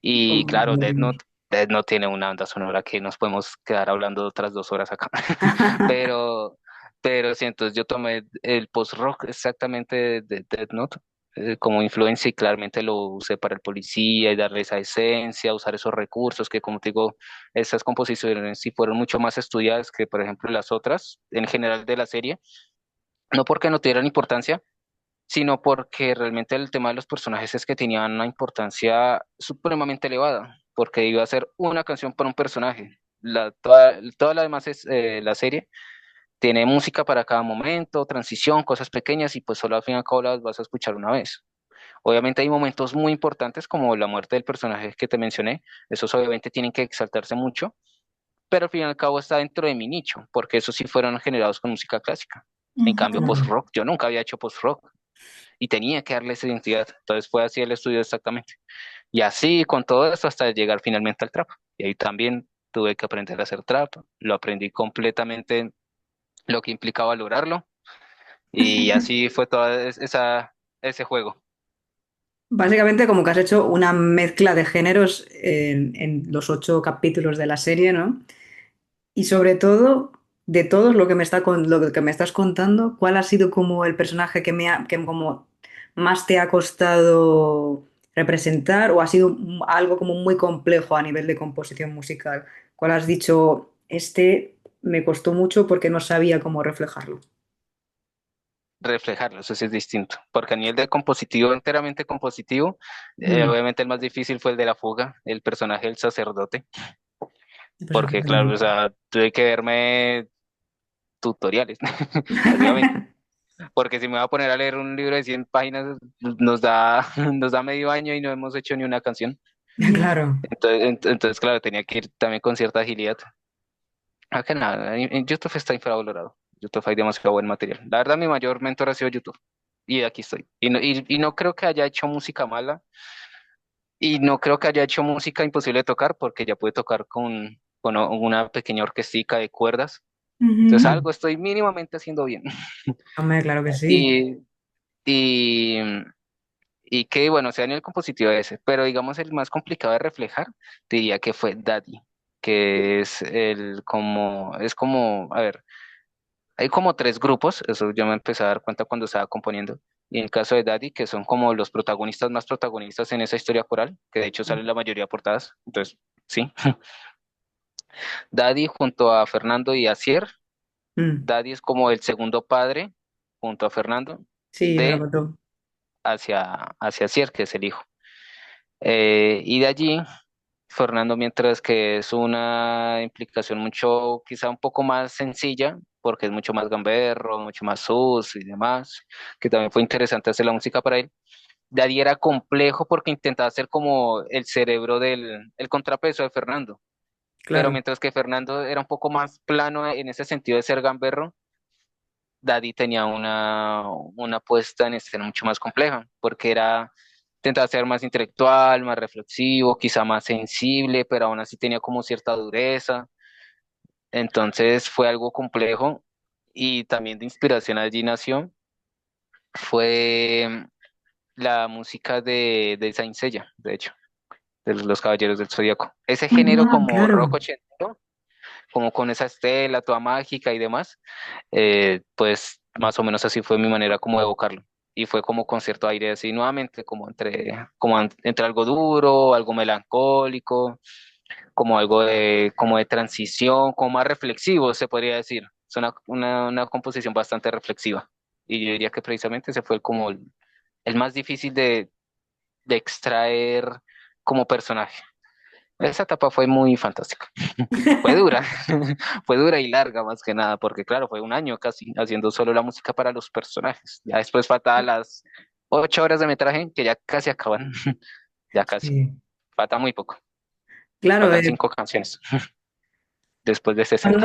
Y claro, Compartimos. Death Note tiene una banda sonora que nos podemos quedar hablando otras 2 horas acá. Pero, pero sí, entonces yo tomé el post-rock exactamente de Death Note como influencia y claramente lo usé para el policía y darle esa esencia, usar esos recursos que, como te digo, esas composiciones sí fueron mucho más estudiadas que, por ejemplo, las otras en general de la serie. No porque no tuvieran importancia, sino porque realmente el tema de los personajes es que tenían una importancia supremamente elevada, porque iba a ser una canción para un personaje. Toda la demás la serie tiene música para cada momento, transición, cosas pequeñas y pues solo al fin y al cabo las vas a escuchar una vez. Obviamente hay momentos muy importantes como la muerte del personaje que te mencioné, esos obviamente tienen que exaltarse mucho, pero al fin y al cabo está dentro de mi nicho, porque esos sí fueron generados con música clásica. En cambio, Ujú. Claro. post-rock, yo nunca había hecho post-rock y tenía que darle esa identidad. Entonces fue así el estudio exactamente. Y así con todo esto hasta llegar finalmente al trap. Y ahí también tuve que aprender a hacer trap. Lo aprendí completamente lo que implicaba lograrlo. Y así fue ese juego. Básicamente, como que has hecho una mezcla de géneros en los 8 capítulos de la serie, ¿no? Y sobre todo, de todos lo que me estás contando, ¿cuál ha sido como el personaje que como más te ha costado representar o ha sido algo como muy complejo a nivel de composición musical? ¿Cuál has dicho, este me costó mucho porque no sabía cómo reflejarlo? Reflejarlo, eso sí es distinto, porque a nivel de compositivo, enteramente compositivo, Mm, obviamente el más difícil fue el de la fuga, el personaje del sacerdote, pues porque claro, o sea, tuve que verme tutoriales, básicamente, porque si me voy a poner a leer un libro de 100 páginas, nos da, nos da medio año y no hemos hecho ni una canción. Ya. claro. Entonces, claro, tenía que ir también con cierta agilidad. Acá nada, en YouTube está infravalorado. YouTube hay demasiado buen material. La verdad, mi mayor mentor ha sido YouTube. Y aquí estoy. Y no creo que haya hecho música mala. Y no creo que haya hecho música imposible de tocar, porque ya pude tocar con una pequeña orquestica de cuerdas. Entonces, Ujú. algo estoy mínimamente haciendo bien. Hombre, claro que sí. Y, y, y que, bueno, sea en el compositivo ese. Pero digamos, el más complicado de reflejar, diría que fue Daddy, que es a ver. Hay como tres grupos, eso yo me empecé a dar cuenta cuando estaba componiendo. Y en el caso de Daddy, que son como los protagonistas más protagonistas en esa historia coral, que de hecho salen la mayoría de portadas. Entonces, sí. Daddy junto a Fernando y Asier. Mm, Daddy es como el segundo padre junto a Fernando sí, me lo de contó. hacia Asier, que es el hijo. Y de allí, Fernando, mientras que es una implicación mucho, quizá un poco más sencilla, porque es mucho más gamberro, mucho más sus y demás, que también fue interesante hacer la música para él. Daddy era complejo porque intentaba ser como el cerebro el contrapeso de Fernando, pero Claro, mientras que Fernando era un poco más plano en ese sentido de ser gamberro, Daddy tenía una puesta en escena mucho más compleja, porque intentaba ser más intelectual, más reflexivo, quizá más sensible, pero aún así tenía como cierta dureza. Entonces fue algo complejo y también de inspiración allí nació, fue la música de Saint Seiya, de hecho, de los Caballeros del Zodíaco. Ese género ah, como rock claro. ochentero, como con esa estela toda mágica y demás, pues más o menos así fue mi manera como de evocarlo. Y fue como con cierto aire así nuevamente, entre algo duro, algo melancólico, como algo como de transición, como más reflexivo, se podría decir. Es una composición bastante reflexiva. Y yo diría que precisamente ese fue el más difícil de extraer como personaje. Esa etapa fue muy fantástica. Fue dura, fue dura y larga más que nada, porque claro, fue un año casi haciendo solo la música para los personajes. Ya después faltaban las 8 horas de metraje que ya casi acaban, ya casi. Sí. Falta muy poco. Claro, Faltan 5 canciones después de 60.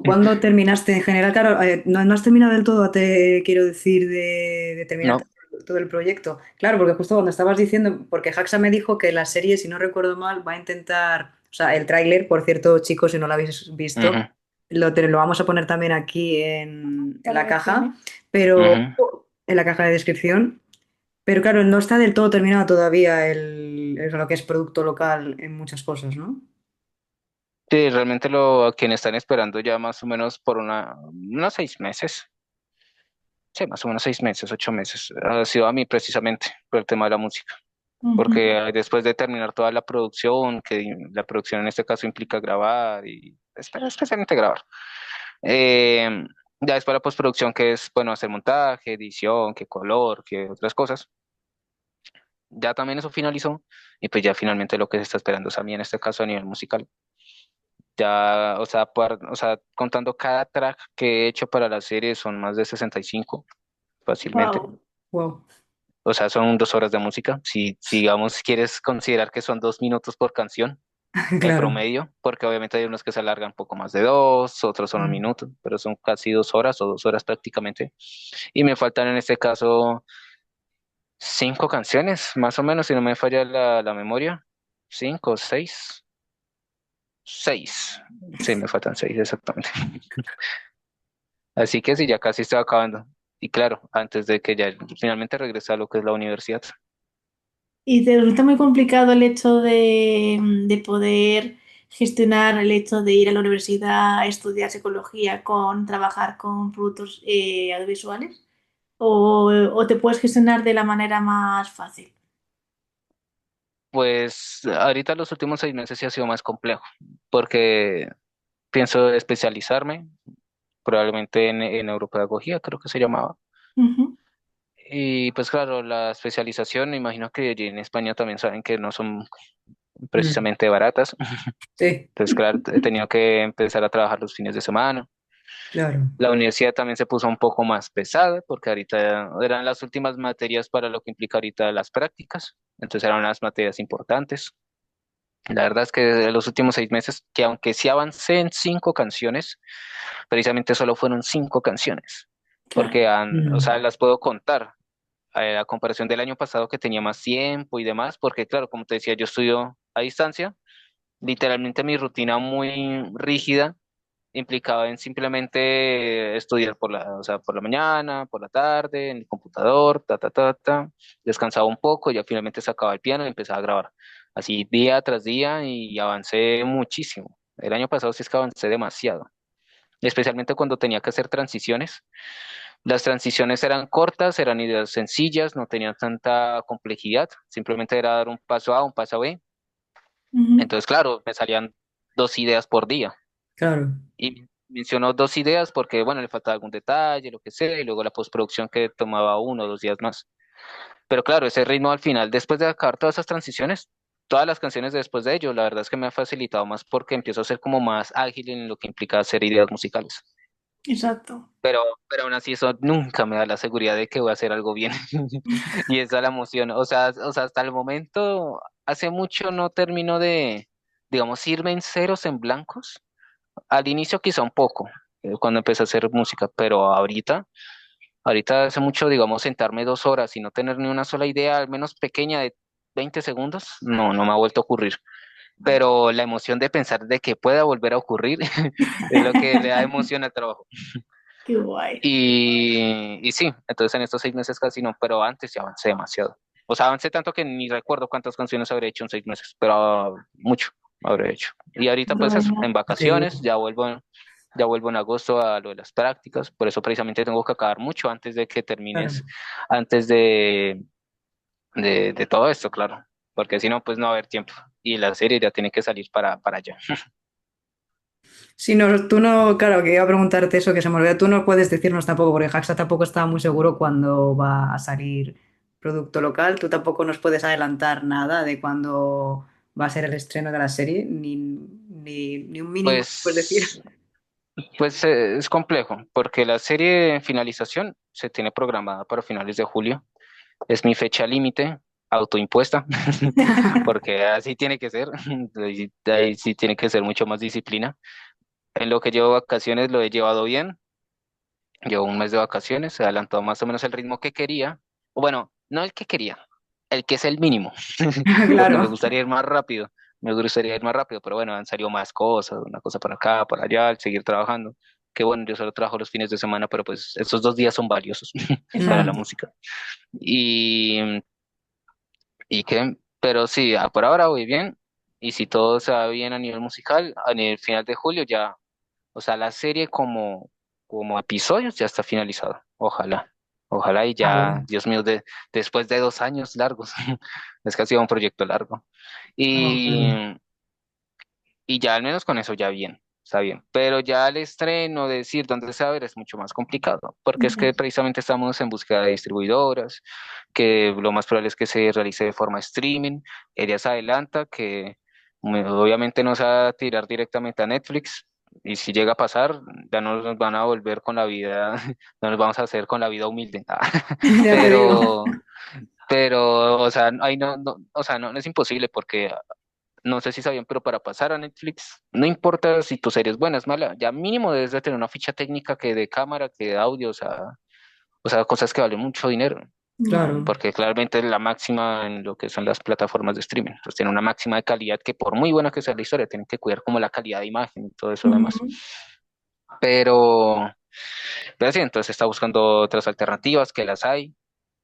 ¿cuándo terminaste en general? Claro, no has terminado del todo, te quiero decir, de terminar No. todo el proyecto. Claro, porque justo cuando estabas diciendo, porque Haxa me dijo que la serie, si no recuerdo mal, va a intentar, o sea, el tráiler, por cierto, chicos, si no lo habéis visto, Ujú, lo vamos a poner también aquí en la caja, Vale. pero ujú. en la caja de descripción. Pero claro, no está del todo terminado todavía lo que es producto local en muchas cosas, ¿no? Sí, realmente a quien están esperando ya más o menos por unos 6 meses. Sí, más o menos 6 meses, 8 meses. Ha sido a mí precisamente por el tema de la música. Porque Ujú. después de terminar toda la producción, que la producción en este caso implica grabar y especialmente grabar, eh, ya después la postproducción que es, bueno, hacer montaje, edición, que color, que otras cosas, ya también eso finalizó y pues ya finalmente lo que se está esperando es a mí en este caso a nivel musical. Ya, o sea, contando cada track que he hecho para la serie son más de 65 fácilmente. Wow. Wow. O sea, son 2 horas de música. Si digamos quieres considerar que son 2 minutos por canción, en Claro. promedio, porque obviamente hay unos que se alargan un poco más de dos, otros son un Mm. minuto, pero son casi 2 horas o 2 horas prácticamente. Y me faltan en este caso 5 canciones, más o menos, si no me falla la memoria. 5, 6, 6. Sí, me faltan 6 exactamente. Así que sí, ya casi estoy acabando. Y claro, antes de que ya finalmente regrese a lo que es la universidad. ¿Y te resulta muy complicado el hecho de poder gestionar el hecho de ir a la universidad a estudiar psicología con trabajar con productos audiovisuales? ¿O te puedes gestionar de la manera más fácil? Pues ahorita los últimos 6 meses sí ha sido más complejo, porque pienso especializarme, probablemente en neuropedagogía, creo que se llamaba. Ujú. Y pues claro, la especialización, me imagino que allí en España también saben que no son Mm, precisamente baratas. sí, Entonces, claro, he tenido que empezar a trabajar los fines de semana. claro. La universidad también se puso un poco más pesada porque ahorita eran las últimas materias para lo que implica ahorita las prácticas. Entonces eran las materias importantes. La verdad es que de los últimos 6 meses, que aunque sí avancé en 5 canciones, precisamente solo fueron 5 canciones, Claro. porque o Mm, sea, las puedo contar a comparación del año pasado que tenía más tiempo y demás, porque claro, como te decía, yo estudio a distancia, literalmente mi rutina muy rígida implicaba en simplemente estudiar o sea, por la mañana, por la tarde, en el computador, descansaba un poco, ya finalmente sacaba el piano y empezaba a grabar, así día tras día y avancé muchísimo. El año pasado sí es que avancé demasiado, especialmente cuando tenía que hacer transiciones. Las transiciones eran cortas, eran ideas sencillas, no tenían tanta complejidad, simplemente era dar un paso A, un paso B. Ujú. Entonces, claro, me salían 2 ideas por día. claro, Y mencionó 2 ideas porque, bueno, le faltaba algún detalle, lo que sea, y luego la postproducción que tomaba 1 o 2 días más. Pero claro, ese ritmo al final, después de acabar todas esas transiciones, todas las canciones después de ello, la verdad es que me ha facilitado más porque empiezo a ser como más ágil en lo que implica hacer ideas musicales. Exacto. Pero aún así eso nunca me da la seguridad de que voy a hacer algo bien. Y esa es la emoción. O sea, hasta el momento, hace mucho no termino de, digamos, irme en ceros en blancos. Al inicio quizá un poco, cuando empecé a hacer música, pero ahorita hace mucho, digamos, sentarme 2 horas y no tener ni una sola idea, al menos pequeña de 20 segundos, no, no me ha vuelto a ocurrir. Pero la emoción de pensar de que pueda volver a ocurrir es lo que le da emoción al trabajo. Qué guay. Y sí, entonces en estos 6 meses casi no, pero antes ya avancé demasiado. O sea, avancé tanto que ni recuerdo cuántas canciones habré hecho en 6 meses, pero mucho habré hecho. Y ahorita pues eso, Bueno, en vacaciones, increíble. ya vuelvo en agosto a lo de las prácticas, por eso precisamente tengo que acabar mucho antes de que Claro. termines, antes de todo esto, claro, porque si no, pues no va a haber tiempo. Y la serie ya tiene que salir para allá. Si no, tú no, claro, que iba a preguntarte eso que se me olvidó, tú no puedes decirnos tampoco, porque Haxa tampoco estaba muy seguro cuándo va a salir producto local, tú tampoco nos puedes adelantar nada de cuándo va a ser el estreno de la serie, ni un mínimo, puedes decir. Pues Pues es complejo, porque la serie en finalización se tiene programada para finales de julio. Es mi fecha límite, autoimpuesta, porque así tiene que ser. Ahí sí tiene que ser mucho más disciplina. En lo que llevo vacaciones lo he llevado bien. Llevo un mes de vacaciones, he adelantado más o menos el ritmo que quería. O bueno, no el que quería, el que es el mínimo, porque me Claro, gustaría ir más rápido. Me gustaría ir más rápido, pero bueno, han salido más cosas, una cosa para acá, para allá, al seguir trabajando. Que bueno, yo solo trabajo los fines de semana, pero pues estos 2 días son valiosos para la mm, exacto. música. Y, y que, pero sí, por ahora voy bien. Y si todo se va bien a nivel musical, a nivel final de julio ya, o sea, la serie como episodios ya está finalizada. Ojalá. Ojalá y ah, ya, bueno, Dios mío, después de 2 años largos, es que ha sido un proyecto largo. ah, qué Y, bien. y ya al menos con eso ya bien, está bien. Pero ya el estreno, decir dónde se va a ver es mucho más complicado, porque es Ya. que precisamente estamos en búsqueda de distribuidoras, que lo más probable es que se realice de forma streaming. Ella se adelanta que obviamente no se va a tirar directamente a Netflix. Y si llega a pasar, ya no nos van a volver con la vida, no nos vamos a hacer con la vida humilde. Ya te digo. Pero, o sea, ahí o sea, no es imposible porque no sé si sabían, pero para pasar a Netflix, no importa si tu serie es buena, es mala, ya mínimo debes de tener una ficha técnica que de cámara, que de audio, o sea, cosas que valen mucho dinero, Vale. Claro. porque claramente es la máxima en lo que son las plataformas de streaming. Entonces tiene una máxima de calidad que por muy buena que sea la historia, tienen que cuidar como la calidad de imagen y todo eso demás. Ujú. Pero, pero sí, entonces está buscando otras alternativas que las hay,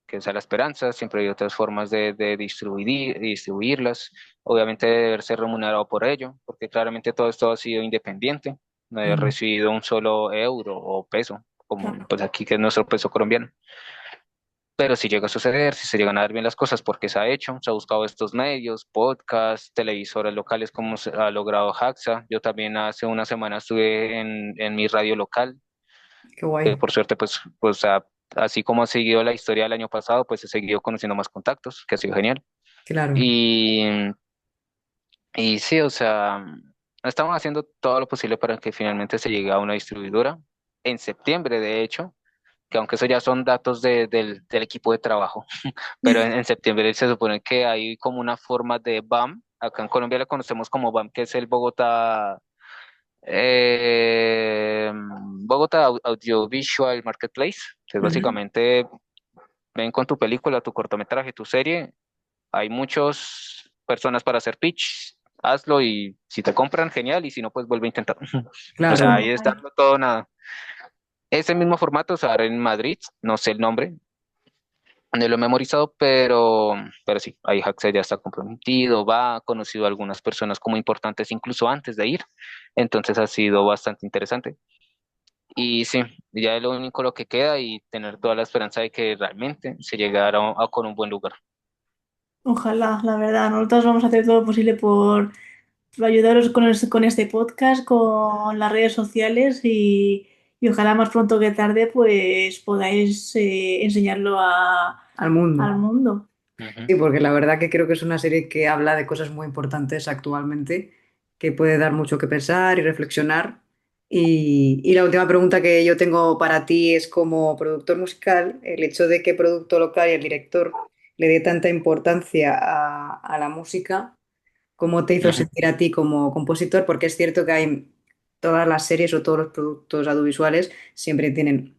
que sea la esperanza, siempre hay otras formas de distribuirlas, obviamente debe ser remunerado por ello, porque claramente todo esto ha sido independiente, no he Mm, recibido un solo euro o peso, como Claro. pues aquí que es nuestro peso colombiano. pero si llega a suceder, si se llegan a dar bien las cosas, porque se ha hecho, se ha buscado estos medios, podcasts, televisoras locales, como se ha logrado Haxa. Yo también hace una semana estuve en mi radio local, Qué que guay. por suerte, así como ha seguido la historia del año pasado, pues he seguido conociendo más contactos, que ha sido genial. Claro, Y, y sí, o sea, estamos haciendo todo lo posible para que finalmente se llegue a una distribuidora. En septiembre, de hecho, que aunque eso ya son datos del equipo de trabajo, pero en septiembre se supone que hay como una forma de BAM, acá en Colombia la conocemos como BAM, que es el Bogotá Audiovisual Marketplace, que es ujú, básicamente, ven con tu película, tu cortometraje, tu serie, hay muchas personas para hacer pitch, hazlo y si te compran, genial, y si no, pues vuelve a intentar. O sea, claro. ahí está dando todo nada. Ese mismo formato se hará en Madrid, no sé el nombre, no lo he memorizado, pero sí, ahí Haxel ya está comprometido, va, ha conocido a algunas personas como importantes incluso antes de ir, entonces ha sido bastante interesante. Y sí, ya es lo único lo que queda y tener toda la esperanza de que realmente se llegara con un buen lugar. Ojalá, la verdad. Nosotros vamos a hacer todo lo posible por ayudaros con este podcast, con las redes sociales y ojalá más pronto que tarde pues podáis enseñarlo Al mundo. al mundo. Ujú, Sí, porque la verdad que creo que es una serie que habla de cosas muy importantes actualmente, que puede dar mucho que pensar y reflexionar. Y la última pregunta que yo tengo para ti es como productor musical, el hecho de que producto local y el director le dé tanta importancia a la música, ¿cómo te hizo ujú, sentir a ti como compositor? Porque es cierto que hay todas las series o todos los productos audiovisuales siempre tienen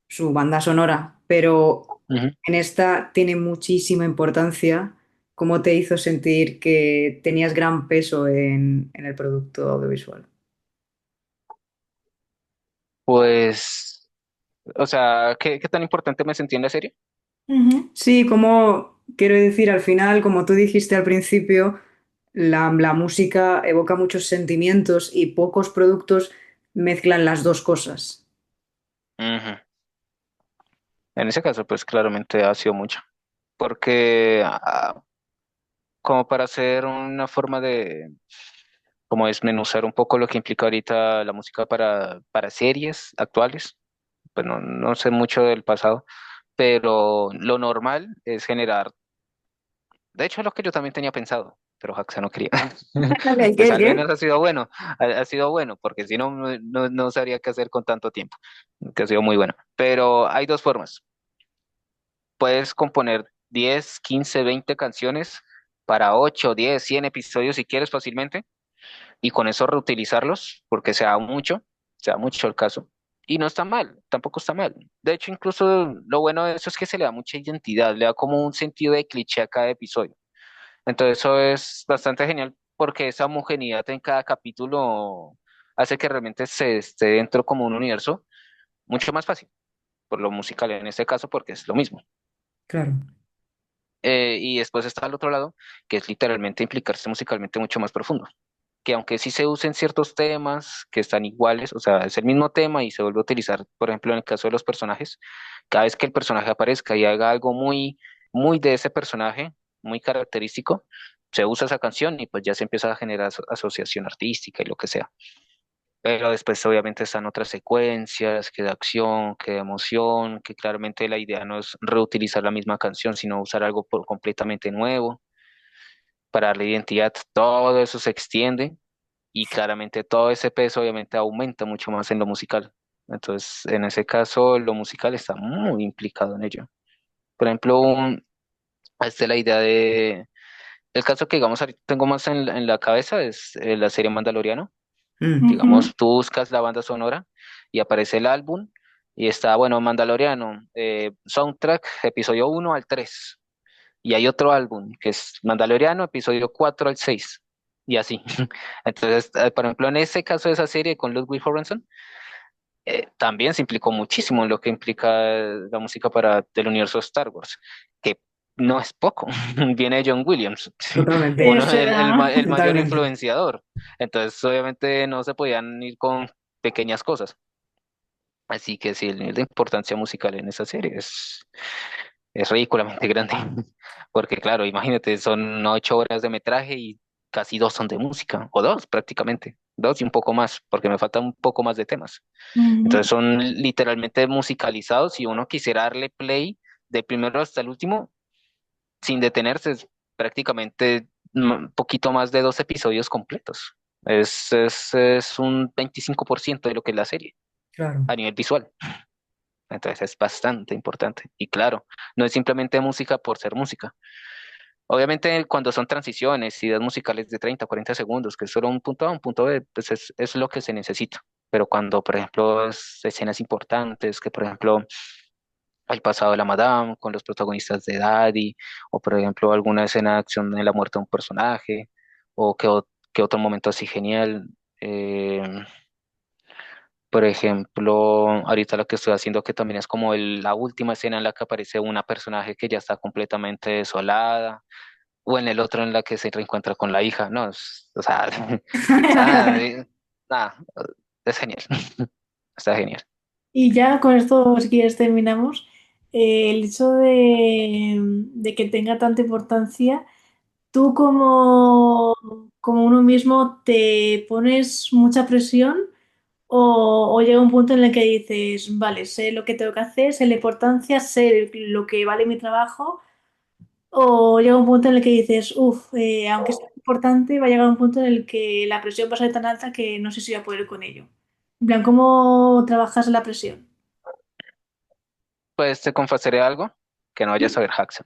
su banda sonora, pero ujú. en esta tiene muchísima importancia. ¿Cómo te hizo sentir que tenías gran peso en el producto audiovisual? Pues, o sea, ¿qué tan importante me sentí en la serie? Ujú. Sí, como quiero decir, al final, como tú dijiste al principio, la música evoca muchos sentimientos y pocos productos mezclan las dos cosas. Ujú. En ese caso, pues claramente ha sido mucho, porque como para hacer una forma de como desmenuzar un poco lo que implica ahorita la música para series actuales, pues no sé mucho del pasado, pero lo normal es generar, de hecho es lo que yo también tenía pensado, pero Haxa no quería. ¿El qué? Pues ¿El al qué? menos ha sido bueno, ha sido bueno, porque si no, no sabría qué hacer con tanto tiempo, que ha sido muy bueno. Pero hay dos formas. Puedes componer 10 15 20 canciones para 8 10 100 episodios si quieres fácilmente y con eso reutilizarlos, porque sea mucho el caso. Y no está mal, tampoco está mal. De hecho, incluso lo bueno de eso es que se le da mucha identidad, le da como un sentido de cliché a cada episodio. Entonces eso es bastante genial porque esa homogeneidad en cada capítulo hace que realmente se esté dentro como un universo mucho más fácil, por lo musical en este caso, porque es lo mismo. Claro, Y después está al otro lado, que es literalmente implicarse musicalmente mucho más profundo. Que aunque sí se usen ciertos temas que están iguales, o sea, es el mismo tema y se vuelve a utilizar, por ejemplo, en el caso de los personajes, cada vez que el personaje aparezca y haga algo muy de ese personaje, muy característico, se usa esa canción y pues ya se empieza a generar asociación artística y lo que sea. Pero después obviamente están otras secuencias, que de acción, que de emoción, que claramente la idea no es reutilizar la misma canción, sino usar algo completamente nuevo para darle identidad. Todo eso se extiende y claramente todo ese peso obviamente aumenta mucho más en lo musical. Entonces, en ese caso, lo musical está muy implicado en ello. Por ejemplo, la idea el caso que digamos ahorita tengo más en la cabeza es la serie Mandaloriano. mm, Ujú. Digamos, tú buscas la banda sonora y aparece el álbum y está, bueno, Mandaloriano, soundtrack, episodio 1 al 3. Y hay otro álbum que es Mandaloriano, episodio 4 al 6. Y así. Entonces, por ejemplo, en ese caso de esa serie con Ludwig Göransson, también se implicó muchísimo en lo que implica la música para del universo de Star Wars, que no es poco. Viene de John Williams, totalmente, uno, Eso era. el mayor totalmente. influenciador. Entonces, obviamente, no se podían ir con pequeñas cosas. Así que sí, el nivel de importancia musical en esa serie es ridículamente grande, porque claro, imagínate, son 8 horas de metraje y casi dos son de música, o dos prácticamente, dos y un poco más, porque me falta un poco más de temas. Ujú. Entonces son literalmente musicalizados. Si uno quisiera darle play de primero hasta el último, sin detenerse, es prácticamente un poquito más de 2 episodios completos. Es un 25% de lo que es la serie Claro. a nivel visual. Entonces es bastante importante. Y claro, no es simplemente música por ser música. Obviamente cuando son transiciones, ideas musicales de 30 o 40 segundos, que es solo un punto A, un punto B, pues es lo que se necesita. Pero cuando, por ejemplo, es escenas importantes, que por ejemplo el pasado de la Madame con los protagonistas de Daddy, o por ejemplo alguna escena de acción en la muerte de un personaje, o que otro momento así genial. eh, por ejemplo, ahorita lo que estoy haciendo que también es como la última escena en la que aparece una personaje que ya está completamente desolada, o en el otro en la que se reencuentra con la hija, no, o sea, ah, nada, es genial, está genial. Y ya con esto, si quieres, terminamos. El hecho de que tenga tanta importancia, tú como uno mismo te pones mucha presión o llega un punto en el que dices, vale, sé lo que tengo que hacer, sé la importancia, sé lo que vale mi trabajo, o llega un punto en el que dices, uff, aunque sea importante, va a llegar un punto en el que la presión va a ser tan alta que no sé si voy a poder con ello. En plan, ¿cómo trabajas la presión? Pues te confesaré algo, que no vayas a ver Hacksaw,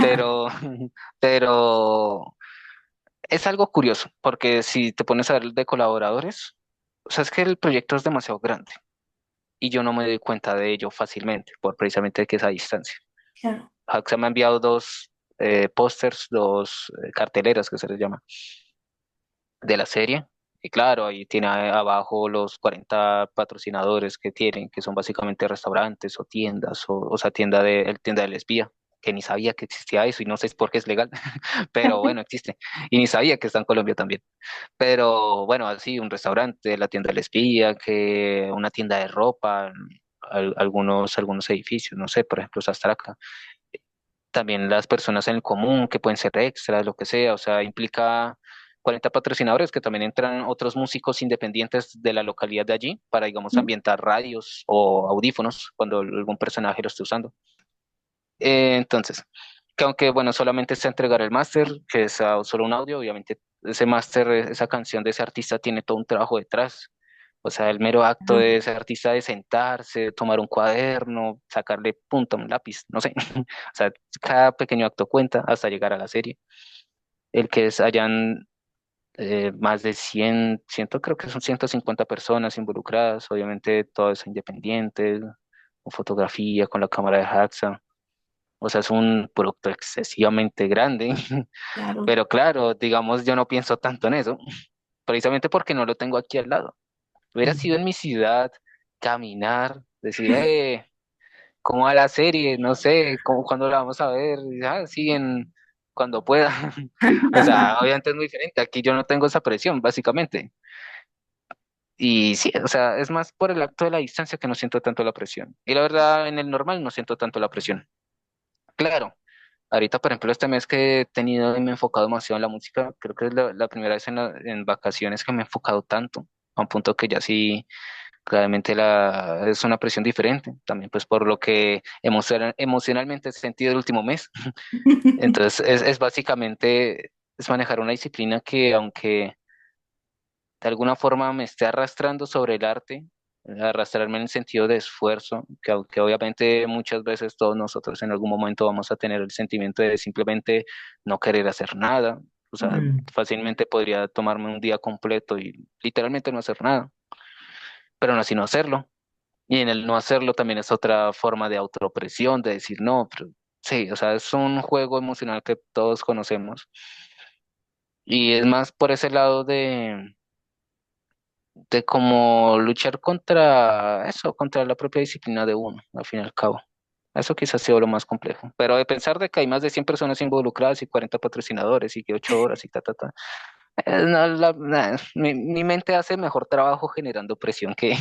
pero, pero es algo curioso, porque si te pones a ver de colaboradores, o sea, es que el proyecto es demasiado grande y yo no me doy cuenta de ello fácilmente, por precisamente que esa distancia. Claro. Hacksaw me ha enviado dos pósters, dos carteleras que se les llama, de la serie. Y claro, ahí tiene abajo los 40 patrocinadores que tienen, que son básicamente restaurantes o tiendas, o sea, tienda del espía, que ni sabía que existía eso y no sé por qué es legal, pero bueno, existe. Y ni sabía que está en Colombia también. Pero bueno, así un restaurante, la tienda del espía, que una tienda de ropa, algunos edificios, no sé, por ejemplo, Sastraca. También las personas en el común, que pueden ser extras, lo que sea, o sea, implica 40 patrocinadores que también entran otros músicos independientes de la localidad de allí para, digamos, ambientar radios o audífonos cuando algún personaje lo esté usando. Entonces, que aunque, bueno, solamente es entregar el máster, que es solo un audio, obviamente ese máster, esa canción de ese artista tiene todo un trabajo detrás. O sea, el mero acto de ese artista de sentarse, tomar un cuaderno, sacarle punta a un lápiz, no sé. O sea, cada pequeño acto cuenta hasta llegar a la serie. El que hayan más de 100 creo que son 150 personas involucradas, obviamente todo es independiente, con fotografía, con la cámara de Haxa. O sea, es un producto excesivamente grande, Claro. pero claro, digamos, yo no pienso tanto en eso, precisamente porque no lo tengo aquí al lado. Hubiera sido en mi ciudad, caminar, decir, ¿cómo va la serie? No sé, ¿cuándo la vamos a ver? Y, sí, cuando pueda. O sea, obviamente es muy diferente. Aquí yo no tengo esa presión, básicamente. Y sí, o sea, es más por el acto de la distancia que no siento tanto la presión. Y la verdad, en el normal no siento tanto la presión. Claro, ahorita, por ejemplo, este mes que he tenido y me he enfocado demasiado en la música, creo que es la primera vez en vacaciones que me he enfocado tanto, a un punto que ya sí, claramente es una presión diferente, también pues por lo que emocionalmente he sentido el último mes. Entonces, es básicamente, es manejar una disciplina que aunque de alguna forma me esté arrastrando sobre el arte, arrastrarme en el sentido de esfuerzo, que aunque obviamente muchas veces todos nosotros en algún momento vamos a tener el sentimiento de simplemente no querer hacer nada, o sea, Mm, fácilmente podría tomarme un día completo y literalmente no hacer nada, pero no así no hacerlo. Y en el no hacerlo también es otra forma de autopresión, de decir no, pero sí, o sea, es un juego emocional que todos conocemos. Y es más por ese lado de cómo luchar contra eso, contra la propia disciplina de uno, al fin y al cabo. Eso quizás sea lo más complejo. Pero de pensar de que hay más de 100 personas involucradas y 40 patrocinadores y que 8 horas y ta, ta, ta. Mi mente hace mejor trabajo generando presión que,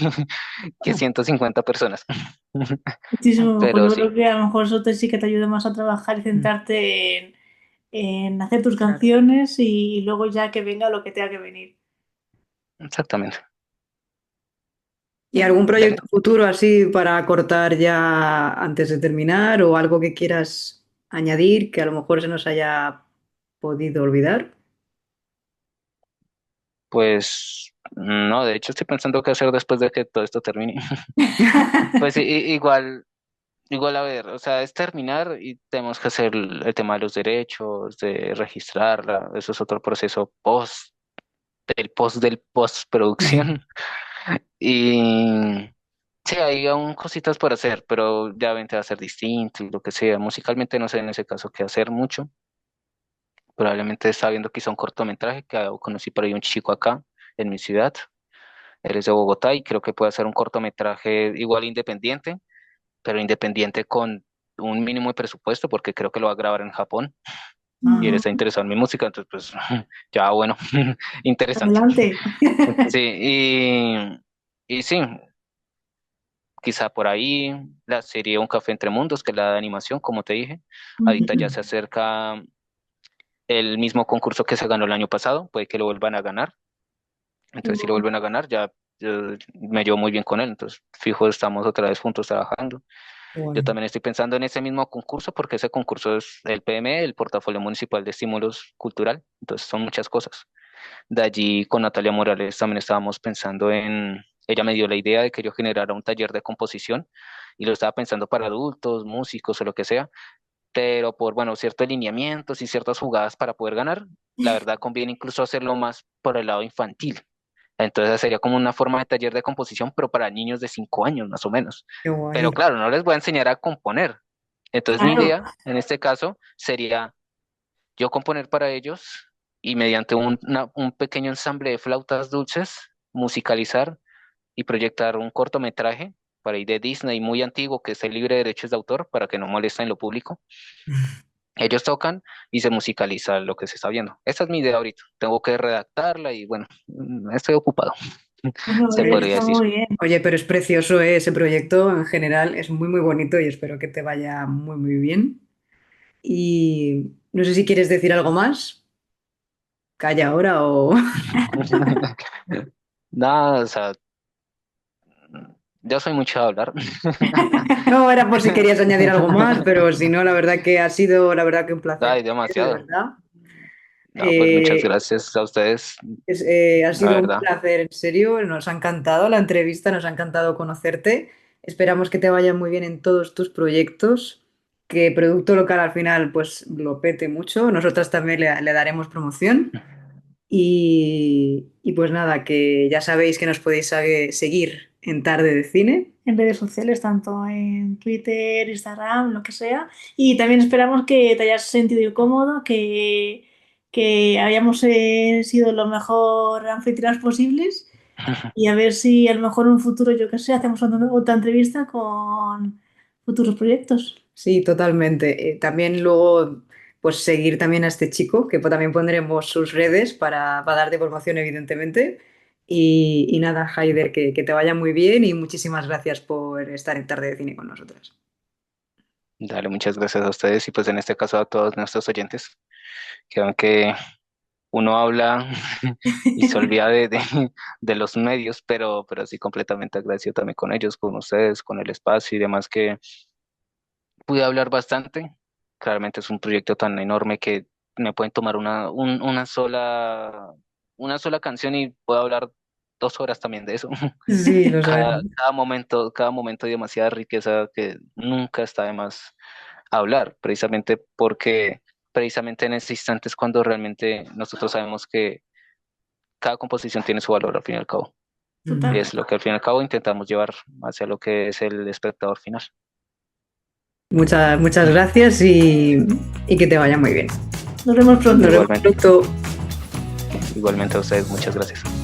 que 150 personas. Muchísimo mejor. Pero Yo sí, creo que a lo mejor eso sí que te ayuda más a trabajar y centrarte en hacer tus Claro. canciones y luego ya que venga lo que tenga que venir. exactamente. ¿Y algún Dale. proyecto futuro así para cortar ya antes de terminar o algo que quieras añadir que a lo mejor se nos haya podido olvidar? Pues no, de hecho estoy pensando qué hacer después de que todo esto termine. Pues igual a ver, o sea, es terminar y tenemos que hacer el tema de los derechos, de registrarla, eso es otro proceso del postproducción. Y sí, hay aún cositas por hacer, pero ya va a ser distinto y lo que sea. Musicalmente no sé en ese caso qué hacer mucho. Probablemente está viendo quizá un cortometraje que conocí por ahí un chico acá en mi ciudad. Él es de Bogotá y creo que puede hacer un cortometraje igual independiente, pero independiente con un mínimo de presupuesto porque creo que lo va a grabar en Japón y él Ujú. está interesado en mi música, entonces pues ya bueno, interesante. Adelante. Sí, y sí, quizá por ahí la serie Un Café Entre Mundos, que es la de animación, como te dije, ahorita ya se acerca el mismo concurso que se ganó el año pasado, puede que lo vuelvan a ganar, entonces si lo vuelven a ganar ya me llevo muy bien con él, entonces fijo, estamos otra vez juntos trabajando. Yo Guay. también estoy pensando en ese mismo concurso porque ese concurso es el PME, el Portafolio Municipal de Estímulos Cultural, entonces son muchas cosas. De allí con Natalia Morales también estábamos pensando ella me dio la idea de que yo generara un taller de composición y lo estaba pensando para adultos, músicos o lo que sea, pero por, bueno, ciertos lineamientos y ciertas jugadas para poder ganar, la verdad conviene incluso hacerlo más por el lado infantil. Entonces sería como una forma de taller de composición, pero para niños de 5 años más o menos. Qué Pero guay. claro, no les voy a enseñar a componer. Entonces mi Claro. idea en este caso sería yo componer para ellos y mediante un pequeño ensamble de flautas dulces, musicalizar y proyectar un cortometraje para ir de Disney muy antiguo que esté libre de derechos de autor para que no molesten lo público. Ellos tocan y se musicaliza lo que se está viendo. Esa es mi idea ahorita. Tengo que redactarla y bueno, estoy ocupado, Bueno, se podría está decir. muy bien. Oye, pero es precioso, ese proyecto en general, es muy muy bonito y espero que te vaya muy muy bien. Y no sé si quieres decir algo más, calla ahora o... Nada, o sea, yo soy mucho de hablar. No, era por si querías añadir algo más, pero si no, la verdad que ha sido, la verdad que un placer, Ay, de demasiado. verdad. No, pues muchas Eh, gracias a ustedes, ha la sido un verdad. placer, en serio, nos ha encantado la entrevista, nos ha encantado conocerte. Esperamos que te vaya muy bien en todos tus proyectos, que Producto Local al final pues lo pete mucho, nosotras también le daremos promoción. Y pues nada, que ya sabéis que nos podéis seguir en Tarde de Cine. En redes sociales, tanto en Twitter, Instagram, lo que sea. Y también esperamos que te hayas sentido cómodo, que hayamos sido lo mejor anfitrionas posibles y a ver si a lo mejor en un futuro, yo qué sé, hacemos otra entrevista con futuros proyectos. Sí, totalmente. También luego, pues seguir también a este chico, que también pondremos sus redes para darte promoción, evidentemente. Y nada, Haider, que te vaya muy bien y muchísimas gracias por estar en Tarde de Cine con nosotras. Dale, muchas gracias a ustedes y pues en este caso a todos nuestros oyentes, que aunque uno habla y se olvida de los medios, pero sí completamente agradecido también con ellos, con ustedes, con el espacio y demás que pude hablar bastante. Claramente es un proyecto tan enorme que me pueden tomar una sola canción y puedo hablar 2 horas también de eso. Sí, lo sabemos. Cada momento hay demasiada riqueza que nunca está de más hablar, precisamente porque precisamente en ese instante es cuando realmente nosotros sabemos que cada composición tiene su valor al fin y al cabo. Y Mm. es lo que al fin y al cabo intentamos llevar hacia lo que es el espectador final. Muchas gracias y que te vaya muy bien. Nos vemos Nos pronto. vemos Igualmente, pronto. igualmente a ustedes, muchas gracias.